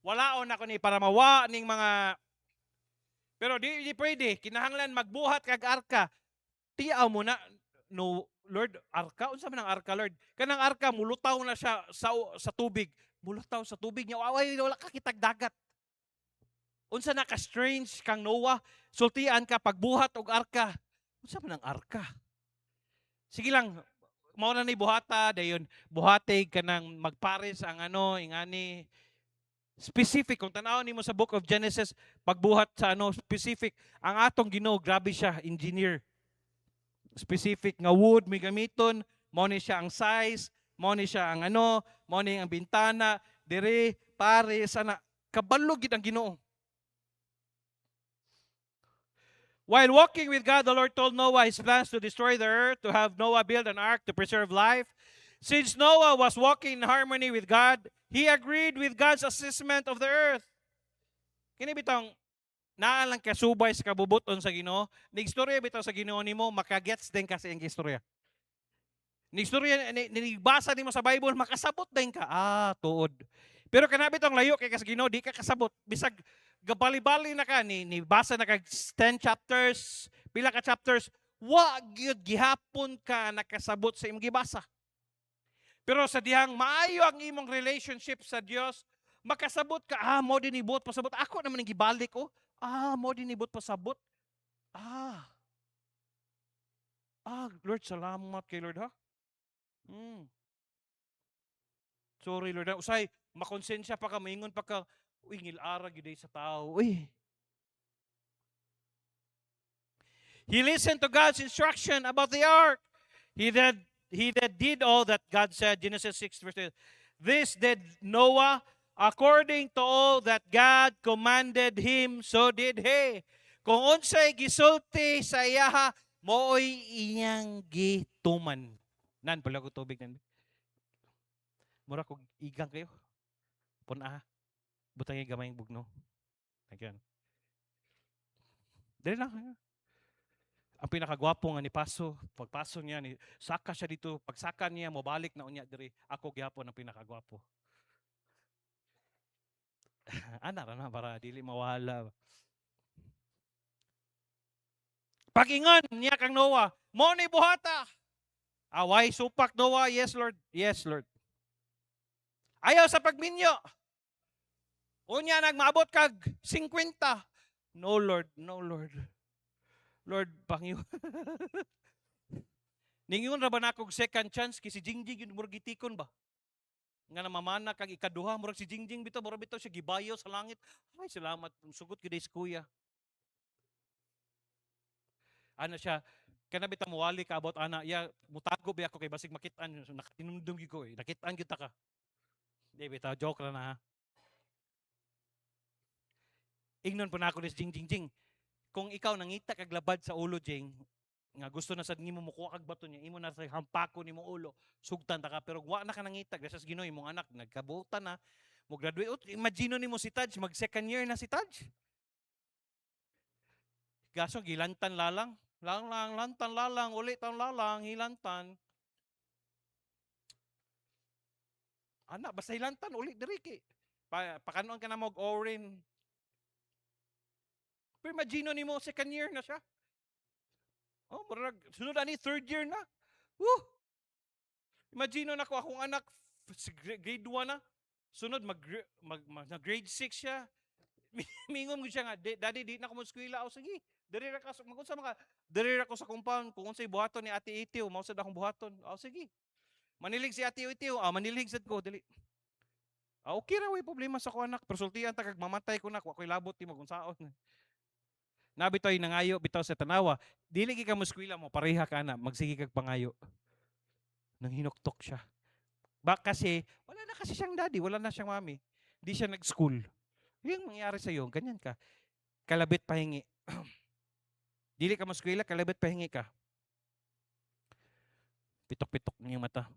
S1: Walaon ako ni para mawa ning mga pero di pwede kinahanglan magbuhat kag arka. Tiaw mo na no Lord, arka unsa man ang arka, Lord? Kanang arka mulutaw na siya sa tubig. Mulutaw sa tubig niya. Wala ka kitag dagat. Unsa na ka strange kang Noah, sultian ka pagbuhat og arka. Unsa man ang arka? Sige lang, mao na ni buhata dayon buhatig kanang magpares ang ano ingani specific. Kung tanaw nimo sa book of Genesis, pagbuhat sa ano specific, ang atong Ginoo grabe siya, engineer. Specific nga wood may gamiton, mo ni siya ang size, mo ni siya ang ano, mo ni ang bintana, dire pare sana kabalo gid ang Ginoo. While walking with God, the Lord told Noah his plans to destroy the earth, to have Noah build an ark to preserve life. Since Noah was walking in harmony with God, he agreed with God's assessment of the earth. Kini bitang naa lang kasubay sa kabubuton sa Ginoo. Nigstorya bitaw sa Ginoo nimo, makagets din kasi ang istorya. Nigstorya nibasa nimo sa Bible, makasabot din ka. Ah, tuod. Pero kanabi tong layo kay kas Ginoo, di ka kasabot. Bisag gabali-bali na ka ni basa na kag 10 chapters, pila ka chapters, wa gyud gihapon ka nakasabot sa imong gibasa. Pero sa dihang maayo ang imong relationship sa Dios, makasabot ka, mo din ibot pasabot. Ako naman ang gibalik ko. Mo din ibot pasabot. Ah. Lord, salamat kay Lord ha. Sorry Lord. Usay, makonsensya pa ka, maingon pa ka, uy, ngilara gyud sa tao. Uy. He listened to God's instruction about the ark. He that did all that God said, Genesis 6 verse 8. This did Noah according to all that God commanded him, so did he. Kung unsay gisulti sa iyaha, mooy iyang gituman. Nan pala ko tubig nan. Mura ko igang kayo. Puna. Butang gamay yung bugno. Thank you. Dali lang. Ang pinakagwapo nga ni Paso, pagpaso niya, saka siya dito, pagsaka niya, mabalik na unya diri. Ako gyapon ang pinakagwapo. Ana ra na para dili mawala. Pagingon niya kang Noah, mo ni buhata. Away supak Noah, yes Lord, yes Lord. Ayaw sa pagminyo. Unya nagmaabot kag 50. No Lord, no Lord. Lord, pangyo. Ningon ra ba nako second chance kay si Jingjing yun murag gitikon ba? Nga namamana kag ikaduha murag si Jingjing bitaw murag bitaw siya gibayo sa langit. Ay salamat sugot gyud kuya. Ano siya kana bitaw muwali ka about ana ya mutago ba ako kay basig makit-an nakatinumdum gyud ko nakit-an gyud ta ka. Di bitaw joke ra na ha. Ingnon pa nako ni Jingjing. Kung ikaw nangita kag labad sa ulo Jing, nga gusto na sad nimo mukuha kag bato niya imo na sa hampako nimo ulo sugtan ta ka pero wa na ka nangita gasas Ginoo imong anak nagkabutan na mo graduate imagine nimo si Taj mag second year na si Taj gaso gilantan lalang lantan lalang uli taon lalang hilantan anak basta hilantan uli diri ki pakanon ka na mo orin pero imagine nimo second year na siya. Oh, murag sunod ani third year na. Woo! Imagine na ko akong anak grade 1 na. Sunod mag grade 6 siya. Mingon ko siya nga, daddy di na ko mo eskwela o sige. Diri ra ka magunsa maka diri ra ko sa compound kung unsay buhaton ni Ate Itiw, mao sad akong buhaton. O sige. Manilig si Ate Itiw, manilig sad ko dili. Okay ra way problema sa ko anak, persultian ta kag mamatay ko na, wa koy labot ti magunsaon. Nabitoy nangayo bitaw sa tanawa. Dili gi ka mo eskwela mo pareha ka na, magsige kag pangayo. Nang hinuktok siya. Kasi wala na kasi siyang daddy, wala na siyang mami. Hindi siya nag-school. Yung mangyari sa iyo, ganyan ka. Kalabit pahingi. Dili ka maskwela, kalabit pahingi ka. Pitok-pitok niya yung mata.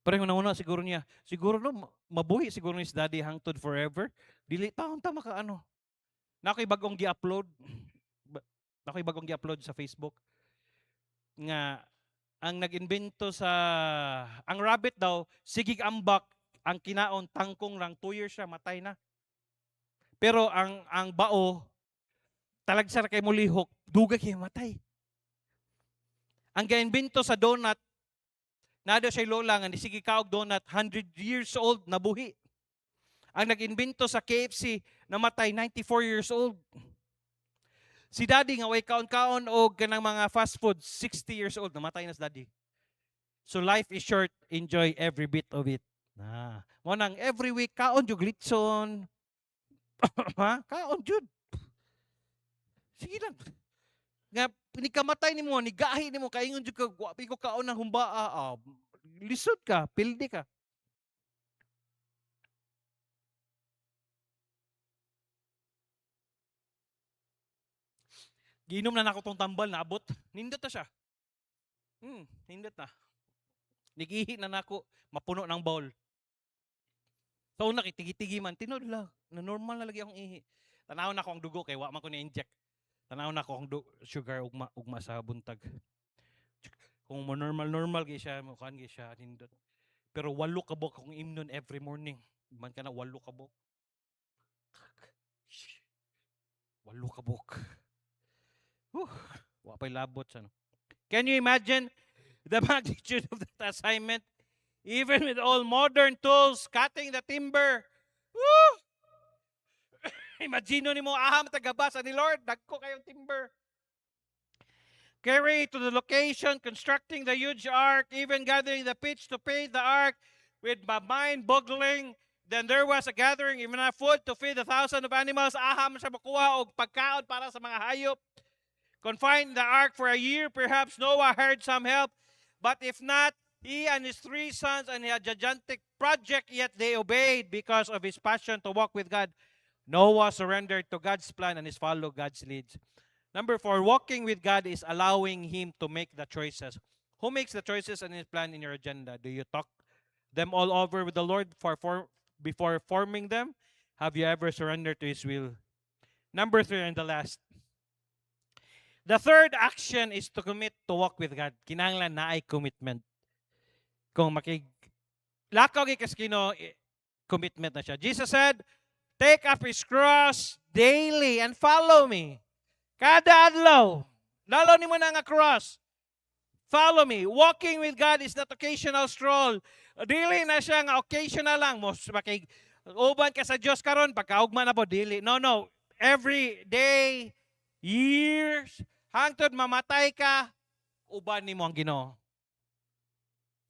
S1: Pero yung nauna siguro niya, siguro no, mabuhi siguro ni si daddy hangtod forever. Dili taon ta maka ano. Nakoy bagong gi-upload. Nakoy bagong gi-upload sa Facebook. Nga ang nag-invento sa ang rabbit daw sigig ambak ang kinaon tangkong lang 2 years siya matay na. Pero ang bao talagsa kay mulihok dugay kay matay. Ang ga-invento sa donut nado siya lola nga ni sige kaog donut 100 years old nabuhi. Ang nag-invento sa KFC namatay 94 years old. Si daddy nga way kaon-kaon og kanang mga fast food 60 years old namatay na si daddy. So life is short, enjoy every bit of it. Mo nang every week kaon jud litson. Ha? Kaon jud. Sige lang. Nga pinikamatay nimo ni gahi nimo kaingon jud ka wa ko kaon ng humbaa. Lisod ka, pildi ka. Giinom na nako tong tambal naabot. Nindot na siya. Nindot na. Nigihi na nako mapuno ng bowl. So una kitigi-tigi man tinod lang. Na normal na lagi akong ihi. Tanaw na ko ang dugo kay wa man ko ni-inject. Tanaw na ko ang sugar ugma sa buntag. Kung mo normal gyud siya, mo kan gyud siya nindot. Pero 8 kabok akong imnon every morning. Man ka na 8 kabok. 8 kabok. Wa pa'y labot sa no. Can you imagine the magnitude of that assignment? Even with all modern tools, cutting the timber. Woo! Imagine nimo aham tagabasa ni Lord, dagko kayong timber. Carry to the location, constructing the huge ark, even gathering the pitch to paint the ark with my mind boggling. Then there was a gathering, even enough food to feed 1,000 of animals. Aham sa makuha og pagkaon para sa mga hayop. Confined the ark for a year, perhaps Noah hired some help. But if not, he and his 3 sons and a gigantic project, yet they obeyed because of his passion to walk with God. Noah surrendered to God's plan and followed God's leads. Number 4, walking with God is allowing Him to make the choices. Who makes the choices and His plan in your agenda? Do you talk them all over with the Lord before forming them? Have you ever surrendered to His will? Number 3 and the last. The third action is to commit to walk with God. Kinahanglan na ay commitment. Kung lakaw gikas kino commitment na siya. Jesus said, take up His cross daily and follow me. Kada adlaw, lalo nimo na nga cross. Follow me. Walking with God is not occasional stroll. Dili na siya nga occasional lang. Uban ka sa Diyos karon pagkaugma na po, dili. No. Every day, years, hangtod mamatay ka, uban nimo ang Ginoo.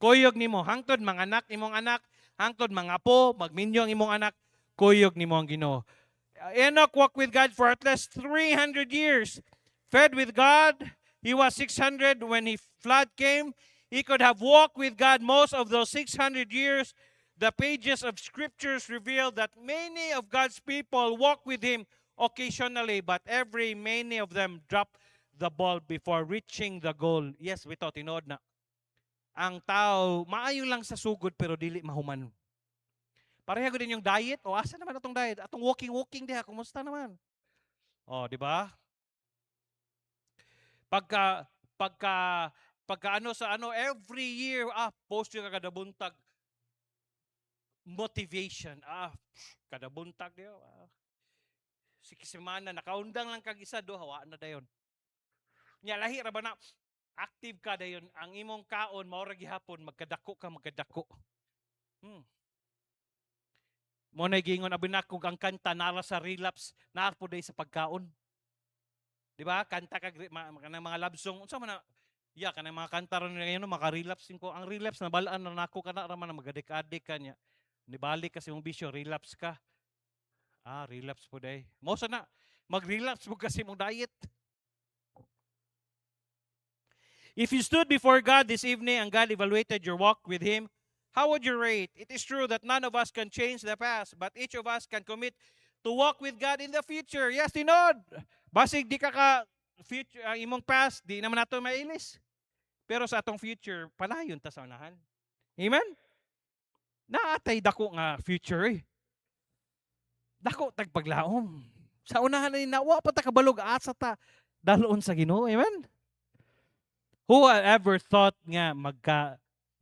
S1: Kuyog nimo, hangtod manganak imong anak, hangtod mangapo, magminyo ang imong anak, kuyog nimo ang Ginoo. Enoch walked with God for at least 300 years. Fed with God, he was 600 when the flood came. He could have walked with God most of those 600 years. The pages of scriptures reveal that many of God's people walk with Him occasionally, but many of them drop the ball before reaching the goal. Yes, bitaw tinod na. Ang tao, maayo lang sa sugod pero dili mahuman. Pareha ko din yung diet. O, asa naman itong diet? Atong walking diha, kumusta naman? O, di ba? Pagka every year, post yung kada buntag. Motivation. Kada buntag diyo. Semana, nakaundang lang kag isa, hawa na dayon. Nya, lahi ra ba na, active ka dayon. Ang imong kaon, maura gihapon, magkadako. Mo na gingon abinakog ang kanta nara sa relapse na po day sa pagkaon. Di ba? Kanta kag mga love song unsa man na kanang mga kanta ron ngayon maka-relapse ko. Ang relapse na balaan na nako kana ra man magadik-adik kanya. Nibalik kasi mong bisyo, relapse ka. Relapse po day. Mo sana mag-relapse mo kasi mong diet. If you stood before God this evening and God evaluated your walk with Him, how would you rate? It is true that none of us can change the past, but each of us can commit to walk with God in the future. Yes, tinod. Basig di ka future, imong past, di naman nato mailis. Pero sa atong future, palayon ta sa unahan. Amen? Naatay dako nga future Dako tagpaglaom. Sa unahan ni nawa pa ta kabalog asa ta daloon sa Ginoo. Amen? Who ever thought nga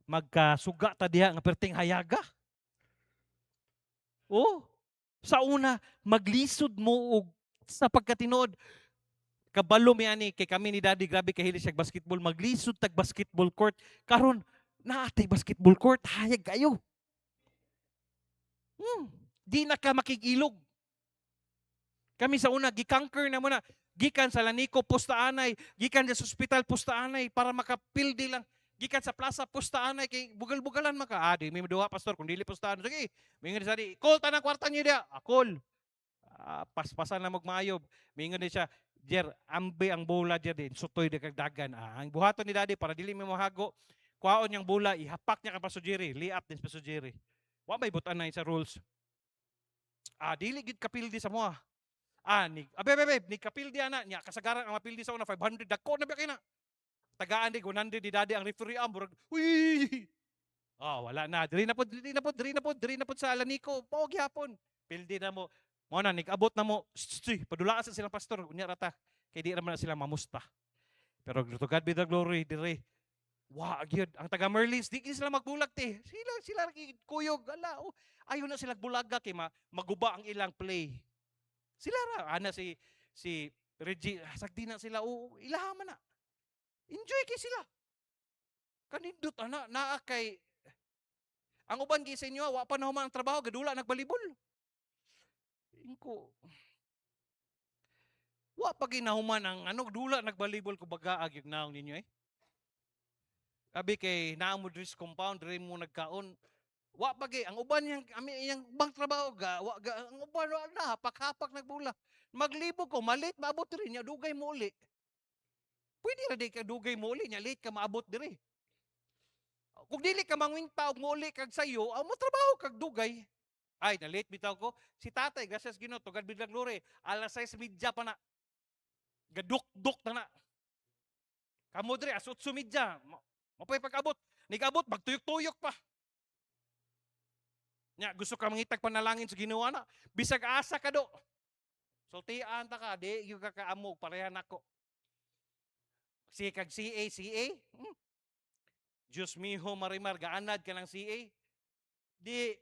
S1: magkasuga ta diha nga perting hayaga? Sa una maglisod mo og sa pagkatinuod kabalo mi ani kay kami ni Daddy grabe kahili siya basketball, maglisod tag basketball court karon naatay basketball court hayag kayo. Di na ka makigilog. Kami sa una gikanker na mo na gikan sa Lanico pustaanay, gikan sa ospital pustaanay para makapildi lang. Gikan sa plaza pustaanay kay bugal-bugalan maka. Di may duha pastor kung dili pustahan. Sige, mingon sa di, call ta nang kwarta niyo dia. Call. Paspasan na magmayob. Mingon din siya, Jer, ambe ang bola Jer din. Sutoy de kag dagan. Ang buhaton ni Daddy para dili mo mahago. Kuhaon niyang bola, ihapak niya ka pasujiri, liap din sa pasujiri. Wa may butan na sa rules. Dili gid kapildi sa moa. Ni kapildi ana nya kasagaran ang mapildi sa una 500 dako na ba kay na. Tagaan di 100 di dadi ang referee murag uy. Wala na. Diri na pod sa Alanico. Pao gyapon. Pildi na mo. Mo na nig-abot na mo. Padulaan sa silang pastor unya rata. Kay di naman na sila mamusta. Pero to God be the glory dire. Gyud ang taga Merlins di sila magbulag te. Sila kuyog ala. Ayo na sila bulaga kay maguba ang ilang play. Sila ra ana si Reggie sagdi na sila ilahaman na. Enjoy kay sila. Kanindot ana naa kay ang uban gi sa inyo wa pa nahuman ang trabaho gadula nagbalibol. Ingko. Wa pa ginahuman ang dula nagbalibol ko baga yung naong ninyo eh. Abi kay naamo diri sa compound diri mo nagkaon. Wa pa ang uban yang bang trabaho ang uban na hapak-hapak nagbula. Maglibog ko malit maabot diri nya dugay mo uli. Pwede ra di ka dugay mo uli nya late ka maabot diri. Kung dili ka mangwinta og muli kag sayo, mo trabaho kag dugay. Ay, na late bitaw ko. Si tatay, gracias Ginoo, tugad bidlang glory. Alas 6:30 pa na. Gaduk-duk na na. Kamo diri asot sumidya. Mapay pag-abot. Nig-abot magtuyok-tuyok pa. Nya gusto ka mangitag panalangin sa Ginoo na. Bisag asa ka do. Sultian ta ka, di gyud ka kaamog pareha nako. Si kag CA. Diyos miho marimar, gaanad ka ng CA. Di,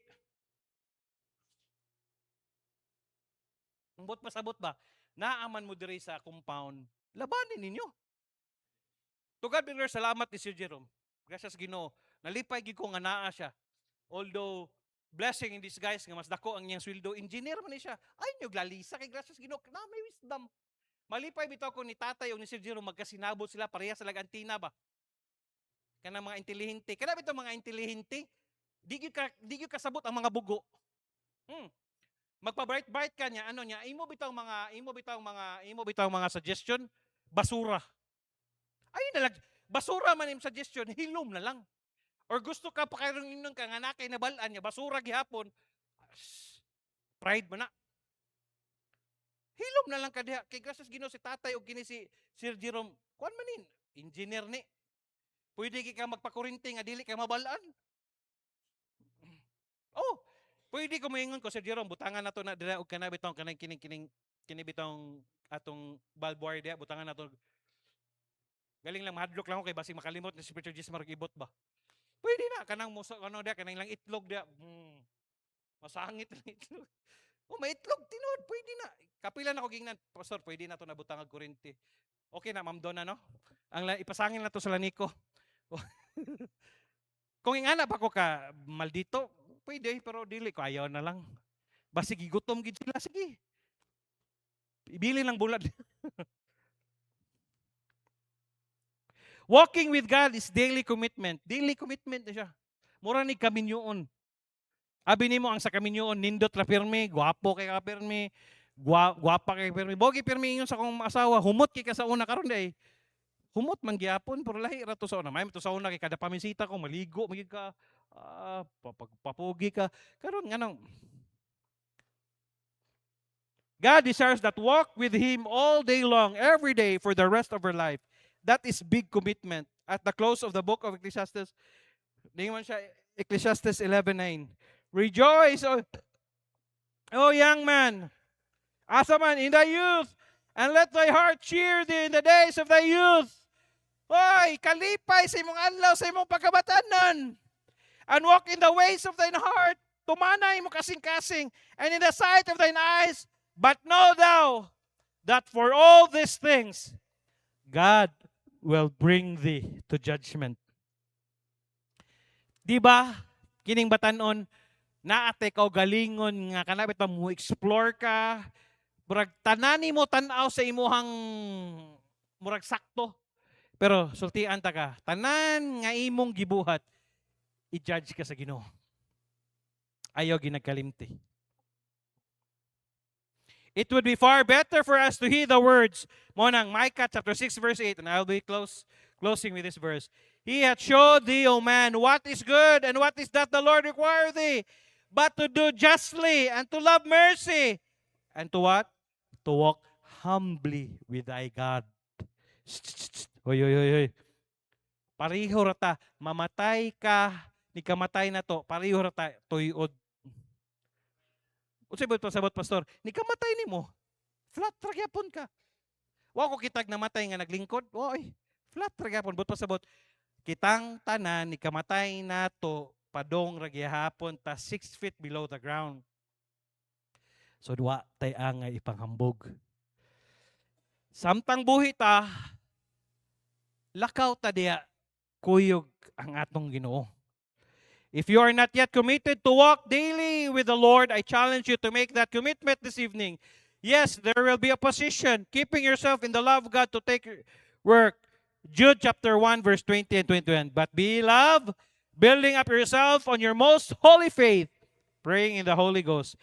S1: umbot pasabot ba? Naaman mo diri sa compound, labanin ninyo. Tugad bin salamat ni Sir Jerome. Gracias Ginoo. Nalipay gid ko nga naa siya. Although, blessing in disguise nga mas dako ang iyang sweldo, engineer man ni siya. Ay nyo glalisa kay gracias Ginoo. Na may wisdom. Malipay bitaw ko ni tatay o ni Sir Jerome magkasinabot sila pareha sa lagantina ba? Kanang mga intelihente. Kana bitaw mga intelihente, di gyud kasabot ang mga bugo. Magpa-bright ka niya, imo bitaw mga suggestion, basura. Ay nalag, basura man im suggestion, hilom na lang. Or gusto ka pa karon inon ka nga nakay nabalaan niya, basura gihapon. Pride man na. Hilom na lang ka diha. Kay gracias Ginoo si tatay o kini si Sir Jerome, kuan manin, engineer ni. Pwede ka magpakurinti nga dili ka mabalaan. Pwede ko moingon ko Sir Jerome, butangan nato na dira og kana bitong kanang kining bitong atong bulb wire diha, butangan nato. Galing lang mahadlok lang ako kay basi makalimot ni si Peter Jis marag-ibot ba. Pwede na kanang muso diha kanang lang itlog diha. Masangit na itlog. May itlog tinod, pwede na. Kapila na ko gingnan, pastor, pwede na to na butang og kuryente. Okay na, Ma'am Donna, no? Ang ipasangin na to sa laniko. Kung ingana pa ko ka maldito, pwede, pero dili ko, ayaw na lang. Basi gigutom gid sila, sige. Ibili lang bulad. Walking with God is daily commitment. Daily commitment na siya. Mura ni kaminyoon. Abi nimo ang sa kaminyoon, nindot ra pirmi, gwapo kay ka pirmi, gwapa kay pirmi. Bogi pirmi ingon sa akong asawa, humot kay ka sa una karon day. Humot man gyapon pero lahi ra to sa una. May to sa una kay kada pamisita ko maligo magid ka papugi ka. Karon nganong God desires that walk with Him all day long, every day for the rest of our life. That is big commitment. At the close of the book of Ecclesiastes, dingon siya Ecclesiastes 11:9. Rejoice, O young man, asa man in thy youth, and let thy heart cheer thee in the days of thy youth. Hoy, kalipay sa imong adlaw sa imong pagkabatanon. And walk in the ways of thine heart. Tumanay mo kasing-kasing, and in the sight of thine eyes. But know thou that for all these things, God will bring thee to judgment. Diba, kining batanon, naate ka galingon nga kanabit mo explore ka, murag tanani mo tanaw sa imuhang murag sakto. Pero sultian ta ka, tanan nga imong gibuhat, i-judge ka sa Ginoo. Ayaw ginagkalimti. It would be far better for us to hear the words mo nang Micah chapter 6 verse 8, and I'll be closing with this verse. He hath showed thee, O man, what is good and what is that the Lord require thee, but to do justly and to love mercy and to what? to walk humbly with thy God. Hoy, hoy, hoy, hoy. Pareho rata, mamatay ka, ni kamatay na to, pareho rata, tuyod. Unsay ba pasabot, pastor? Ni kamatay nimo, flat ra gyapon ka. Wa ko kitag namatay nga naglingkod. Oy, flat ra gyapon, but pasabot. Kitang tanan ni kamatay nato padong ra gyapon ta 6 feet below the ground. So duwa tay angay ipanghambog. Samtang buhi ta, lakaw ta diya kuyog ang atong Ginoo. If you are not yet committed to walk daily with the Lord, I challenge you to make that commitment this evening. Yes, there will be opposition. Keeping yourself in the love of God to take work. Jude chapter 1 verse 20 and 21. But beloved, building up yourself on your most holy faith, praying in the Holy Ghost.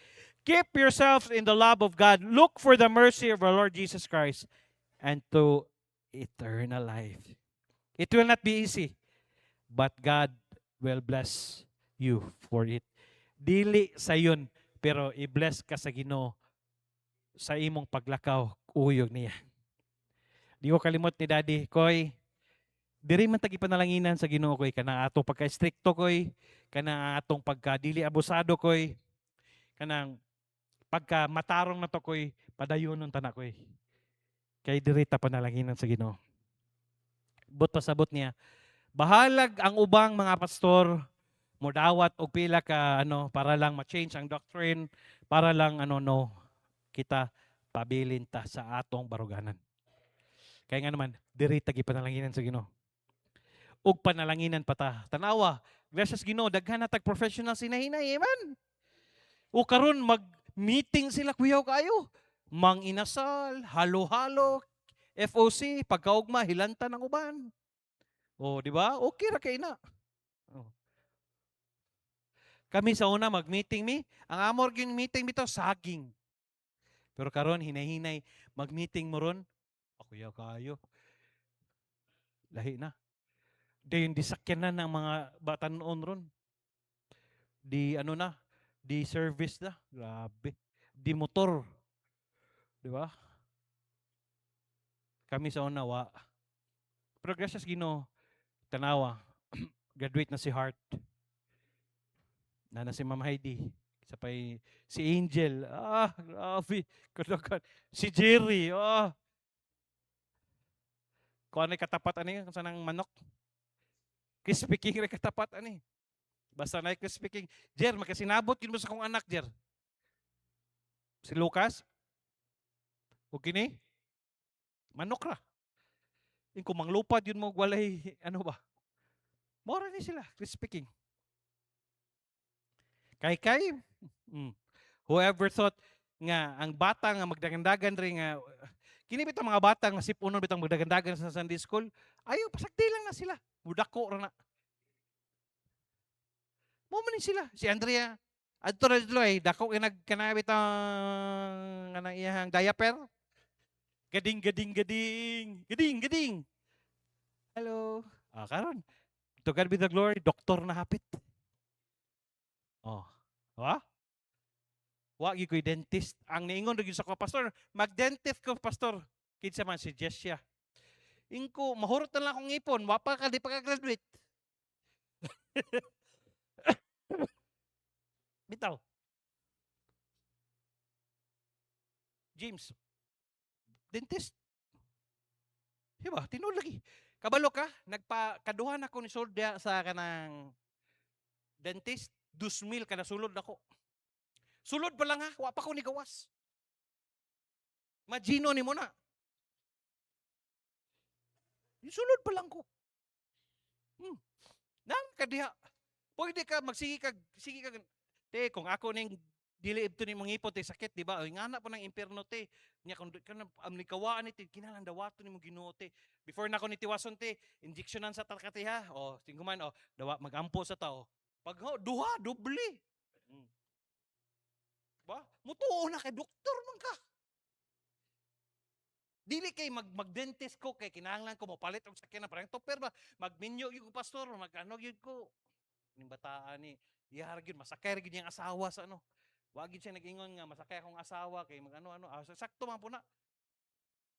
S1: Keep yourselves in the love of God. Look for the mercy of our Lord Jesus Christ and to eternal life. It will not be easy, but God will bless you for it. Dili sa yun, pero i-bless ka sa Ginoo sa imong paglakaw, uyog niya. Di ko kalimot ni Daddy, Koy, diri man tagi panalanginan sa Ginoo, Koy, kanang atong pagka-stricto, Koy, kanang atong pagka-dili abusado, Koy, kanang pagka matarong na to, Koy, padayonon ta na, Koy. Kay diri ta panalanginan sa Ginoo. But pasabot niya, bahalag ang ubang mga pastor modawat og pila ka para lang ma-change ang doctrine, para lang kita pabilin ta sa atong baruganan. Kaya nga naman diri tagi panalanginan sa Ginoo. Ug panalanginan pa ta. Tanawa, gracias Ginoo, daghan na tag professional sinahinay, amen. O karon mag-meeting sila kuyaw kayo. Mang inasal, halo-halo, FOC, pagkaugma, hilanta ng uban. O, di ba? Okay ra kay na. Oh. Kami sa una mag-meeting mi, ang amor gyud meeting bitaw saging. Pero karon hinahinay mag-meeting mo ron, ako ya kayo. Lahi na. Dayon disakyan na ng mga bata noon ron. Di di service na. Grabe. Di motor. Di ba? Kami sa una wa. Pero gracias Ginoo, tanawa, graduate na si Hart. Na si Ma'am Heidi. Isa pa si Angel. Grabe. Kadakan. Si Jerry. Kung ano katapat ani sa nang manok. Crispy King rin katapat ani. Basta na Crispy King. Jer, makasinabot yun mo sa kong anak, Jer. Si Lucas. O kini. Manok ra. Yung kumang lupad yun mo, walay, ano ba? Mora ni sila, Crispy King. Kay. Whoever thought nga ang bata nga magdagandagan rin nga kini bitang mga bata nga sipunon bitang magdagandagan sa Sunday school, ayo pasagdi lang na sila. Mudako ra na. Mo man sila. Si Andrea adto ra dito ay dako kay nagkanabit ang kanang iyang diaper. Gading. Hello. Karon. To God be the glory, doktor na hapit. Ha? Wa gyud ko'y dentist. Ang niingon gyud sa ko, pastor, mag-dentist ko, pastor. Kinsa man si Jessia. Ingko mahurot na lang akong ipon, wa pa ka di pa ka graduate. Bitaw. James. Dentist. Diba? Tinuod lagi. Kabalo ka, nagpakaduhan ako ni Soldia sa kanang dentist, 2,000 kada sulod nako. Sulod pa lang ha, wa pa ko ni gawas. Magino ni mo na. Sulod pa lang ko. Nang kadiha. Pwede ka sige ka te kung ako ning dili ibto ni mga ipot sakit di ba? Ngana pa ng impierno te. Nya kun ni kawaan ni kinahanglan dawaton nimo Ginoo te. Before na ko ni tiwason te, injectionan sa tarkati ha. Tingguman dawa magampo sa tao. Pag duha doble. Ba? Mutuo na kay doktor man ka. Dili kay mag-dentist ko kay kinahanglan ko mopalit og sakyan na parang topper ba magminyo gyud ko pastor magano gyud ko ning bataan ni iyar gyud masakay gyud yang asawa sa Wa gid siya nag-ingon nga masakay akong asawa kay mag-ano-ano. Sakto man po na.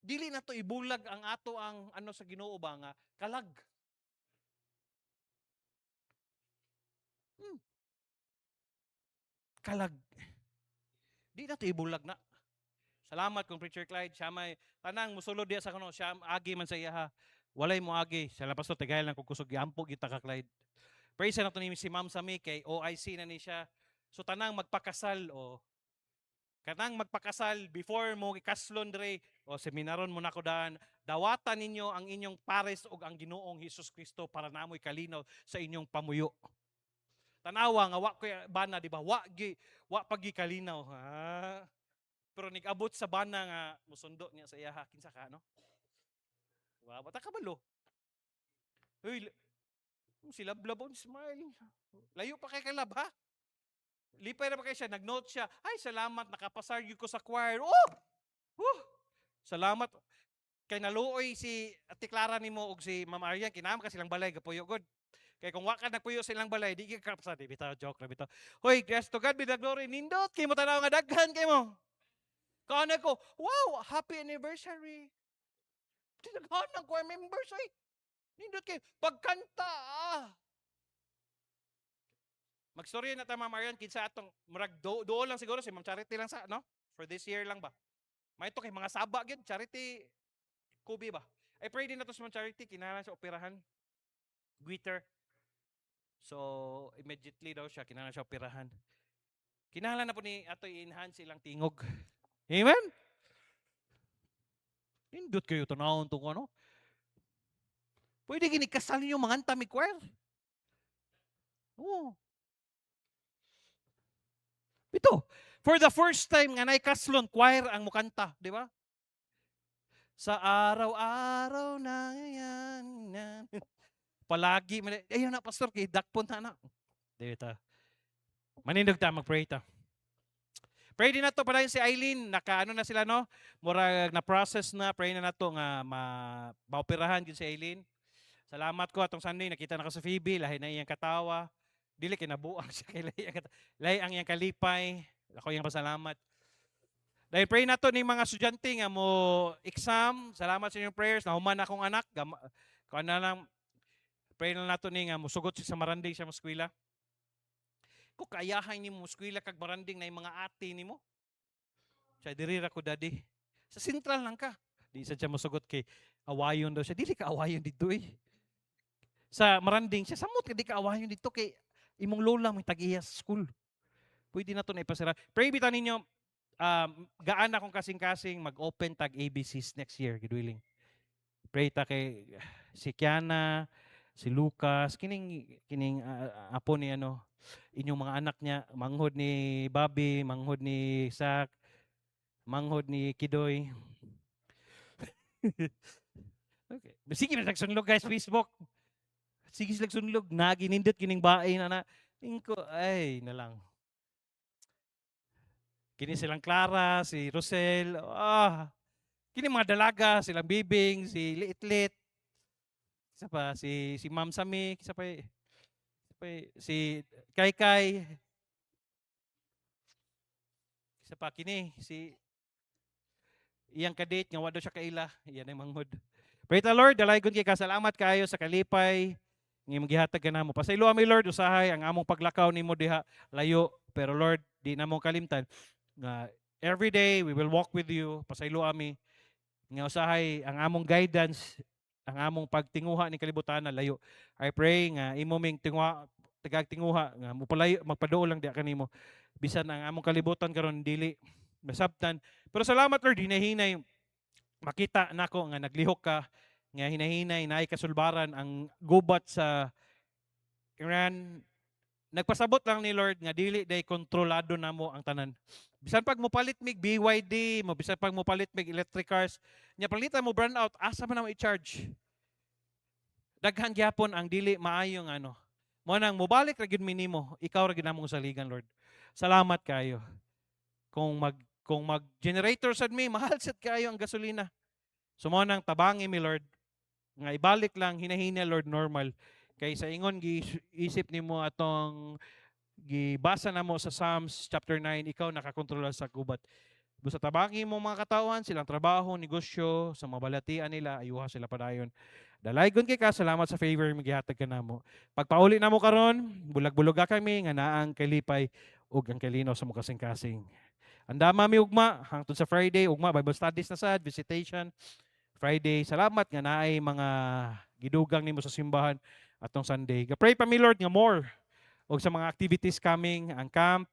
S1: Dili na to ibulag ang ato ang ano sa Ginoo ba nga kalag. Hmm, kalag. Di na to ibulag na. Salamat kung Preacher Clyde, siya may tanang musulod diya sa kuno, siya agi man sa iya ha. Walay mo agi, siya lang pastor tagay lang kung kusog giampo kita ka Clyde. Praise na to ni si Ma'am Sami kay OIC na ni siya. So tanang magpakasal o kanang magpakasal before mo ikaslon dire o seminaron mo na ko daan, dawatan ninyo ang inyong pares ug ang Ginoong Hesus Kristo para namoy kalinaw sa inyong pamuyo. Tanawa nga wa ko bana di ba? Wa pagi kalinaw ha. Pero nag-abot sa bana nga musundo niya sa iya kinsa ka no? Wa bata ka balo. Uy, sila blabon smile. Layo pa kay kalab ha. Lipay na pa kay siya, nag-note siya. Ay, salamat nakapasar gyud ko sa choir. Oh! Salamat kay naluoy si Ate Clara nimo og si Ma'am Aryan kinahanglan ka silang balay gapuyo god. Kay kung wa ka nagpuyo silang balay, di ka kapsa di bitaw joke ra bitaw. Hoy, grace to God be the glory. Nindot kay mo tanaw nga daghan kay mo. Kaana ko, wow, happy anniversary. Tinaghan ng choir members ay. Nindot kay pagkanta Magstorya na ta Ma'am Marian kinsa atong murag do lang siguro si Ma'am Charity lang sa no? For this year lang ba? May to kay mga saba gyud Charity Kubi ba? I pray din na to sa Ma'am Charity kinahanglan sa operahan. Guiter. So immediately daw siya kinahanglan siya operahan. Kinahanglan na po ni ato i-enhance ilang tingog. Amen. Indot kayo tanawon tong ano? Pwede gini kasal niyo manganta mi choir. Oo. Ito, for the first time nga naikaslon choir ang mukanta, di ba? Sa araw-araw na yan. Palagi, ayun na pastor, kay dakpon na na. Dito. Manindog ta, mag-pray ta. Pray din na to pala si Eileen, nakaano na sila no? Murag na process na, pray na to nga maoperahan yun si Eileen. Salamat ko atong Sunday, nakita na ko sa Phoebe, lahi na iyang katawa. Dili kinabuang siya kay lahi ang iyang kalipay. Ako iyang pasalamat. Dahil pray na to ni mga estudyante nga mo exam. Salamat sa inyong prayers. Nahuman akong anak. Kung ano lang, pray na nato ni nga musugot siya sa maranding siya mo eskwela. Kung kaayahan ni mo eskwela kag maranding na yung mga ate ni mo. Siya diri ra ko daddy. Sa sentral lang ka. Di siya musugot kay awayon daw siya. Dili ka awayon dito eh. Sa maranding siya samot ka di ka awayon dito kay imong lola may tag-iya sa school. Pwede na to na ipasira. Pray bitan ninyo gaan akong kasing-kasing mag-open tag ABCs next year, God willing. Pray ta kay si Kiana, si Lucas, kining apo ni ano, inyong mga anak niya, manghod ni Bobby, manghod ni Sak, manghod ni Kidoy. Okay. Sige na nagsunlog guys Facebook. Sige sila sunlog, naginindot kining bae na ingko ay na lang. Kini silang Clara, si Rosel, kini mga dalaga, silang Bibing, si Litlit, isa pa, si Ma'am Sami, isa pa, si Kai, isa pa, kini, si iyang kadate, nga wado siya kaila, iyan ang manghod. Pray the Lord, dalaygon kay kasalamat kayo sa kalipay, ng magihatag ka na mo. Pasaylo ami Lord, usahay, ang among paglakaw ni mo diha, layo, pero Lord, di na mo kalimtan, nga every day we will walk with you, pasaylo ami, nga usahay ang among guidance, ang among pagtinguha ni kalibutan na layo. I pray nga imo ming tagagtinguha nga mupalayo magpaduol lang di kanimo. Bisan ang among kalibutan karon dili masabtan. Pero salamat Lord hinahinay makita nako nga naglihok ka nga hinahinay naay kasulbaran ang gubat sa Iran. Nagpasabot lang ni Lord nga dili day kontrolado namo ang tanan. Bisan pag mopalit mig BYD, bisan pag mopalit mig electric cars, nya palitan mo burn out, asa man mo i-charge? Daghan gyapon ang dili maayong ano. Mo nang mobalik ra gyud minimo, ikaw ra gyud namong saligan Lord. Salamat kayo. Kung mag generator sad mi, mahal sad kayo ang gasolina. So mo nang tabangi mi Lord nga ibalik lang hinahina Lord normal kay sa ingon isip nimo atong gibasa na mo sa Psalms chapter 9, ikaw nakakontrola sa gubat. Busa tabaki mo mga katawan, silang trabaho, negosyo, sa mga balatian nila, ayuha sila padayon. Dalaygon kay ka, salamat sa favor mo gihatag ka namo. Pagpauli namo karon, bulag-buluga kami nga naang kalipay ug ang kalinaw sa mga kasing-kasing. Andama mi ugma hangtod sa Friday, ugma Bible studies na sad, visitation. Friday, salamat nga naay mga gidugang nimo sa simbahan atong Sunday. Ga-pray pa mi Lord nga more og sa mga activities coming, ang camp,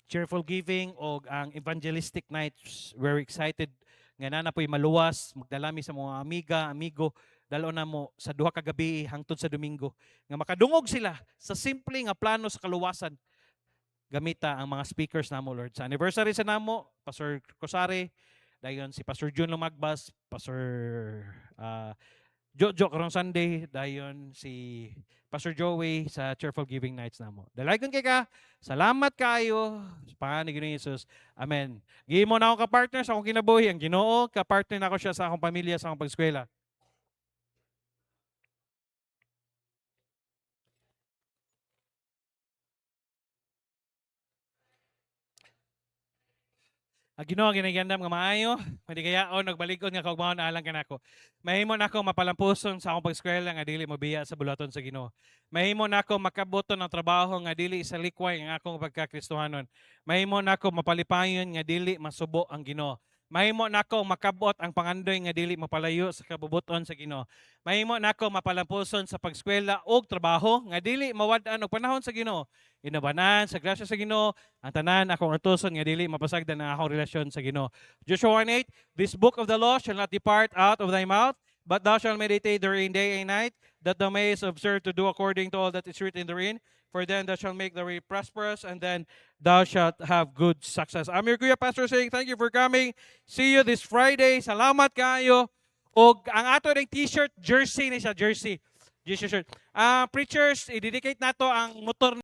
S1: cheerful giving o ang evangelistic nights. Very excited nga na po'y maluwas, magdalami sa mga amiga, amigo, dalo na mo sa duha ka gabi hangtod sa Domingo nga makadungog sila sa simple nga plano sa kaluwasan gamita ang mga speakers namo Lord. Sa anniversary sa namo, Pastor Cosare, dayon si Pastor Jun Lumagbas, Pastor Jojo karong Sunday, dayon si Pastor Joey sa Cheerful Giving Nights namo. Dalagon kay ka. Salamat kayo sa pangalan ni Ginoong Hesus. Amen. Gihimo na ako ka-partner sa akong kinabuhi. Ang Ginoo, ka-partner na ako siya sa akong pamilya, sa akong pag-eskwela. Ang Ginoo ginagandam nga maayo, madigayaon nagbalig-on nga kaugmahon alang kanako. Mahimo nako mapalampuson sa akong pag-eskwela nga dili mobiya sa bulaton sa Ginoo. Mahimo nako makabuton ng trabaho nga dili sa likway ang akong pagkakristohanon. Mahimo nako mapalipayon nga dili masubo ang Ginoo. Mahimo nako makabot ang pangandoy nga dili mapalayo sa kabubuton sa Ginoo. Mahimo nako mapalampuson sa pag-eskwela ug trabaho nga dili mawad-an og panahon sa Ginoo. Inabanan sa grasya sa Ginoo ang tanan akong atuson nga dili mapasagdan ang akong relasyon sa Ginoo. Joshua 1:8, this book of the law shall not depart out of thy mouth, but thou shalt meditate therein day and night, that thou mayest observe to do according to all that is written therein. For then thou shalt make the way prosperous, and then thou shalt have good success. I'm your Kuya Pastor saying thank you for coming. See you this Friday. Salamat kayo. Og ang ato ring t-shirt, jersey ni siya, jersey. Preachers, i-dedicate nato ang motor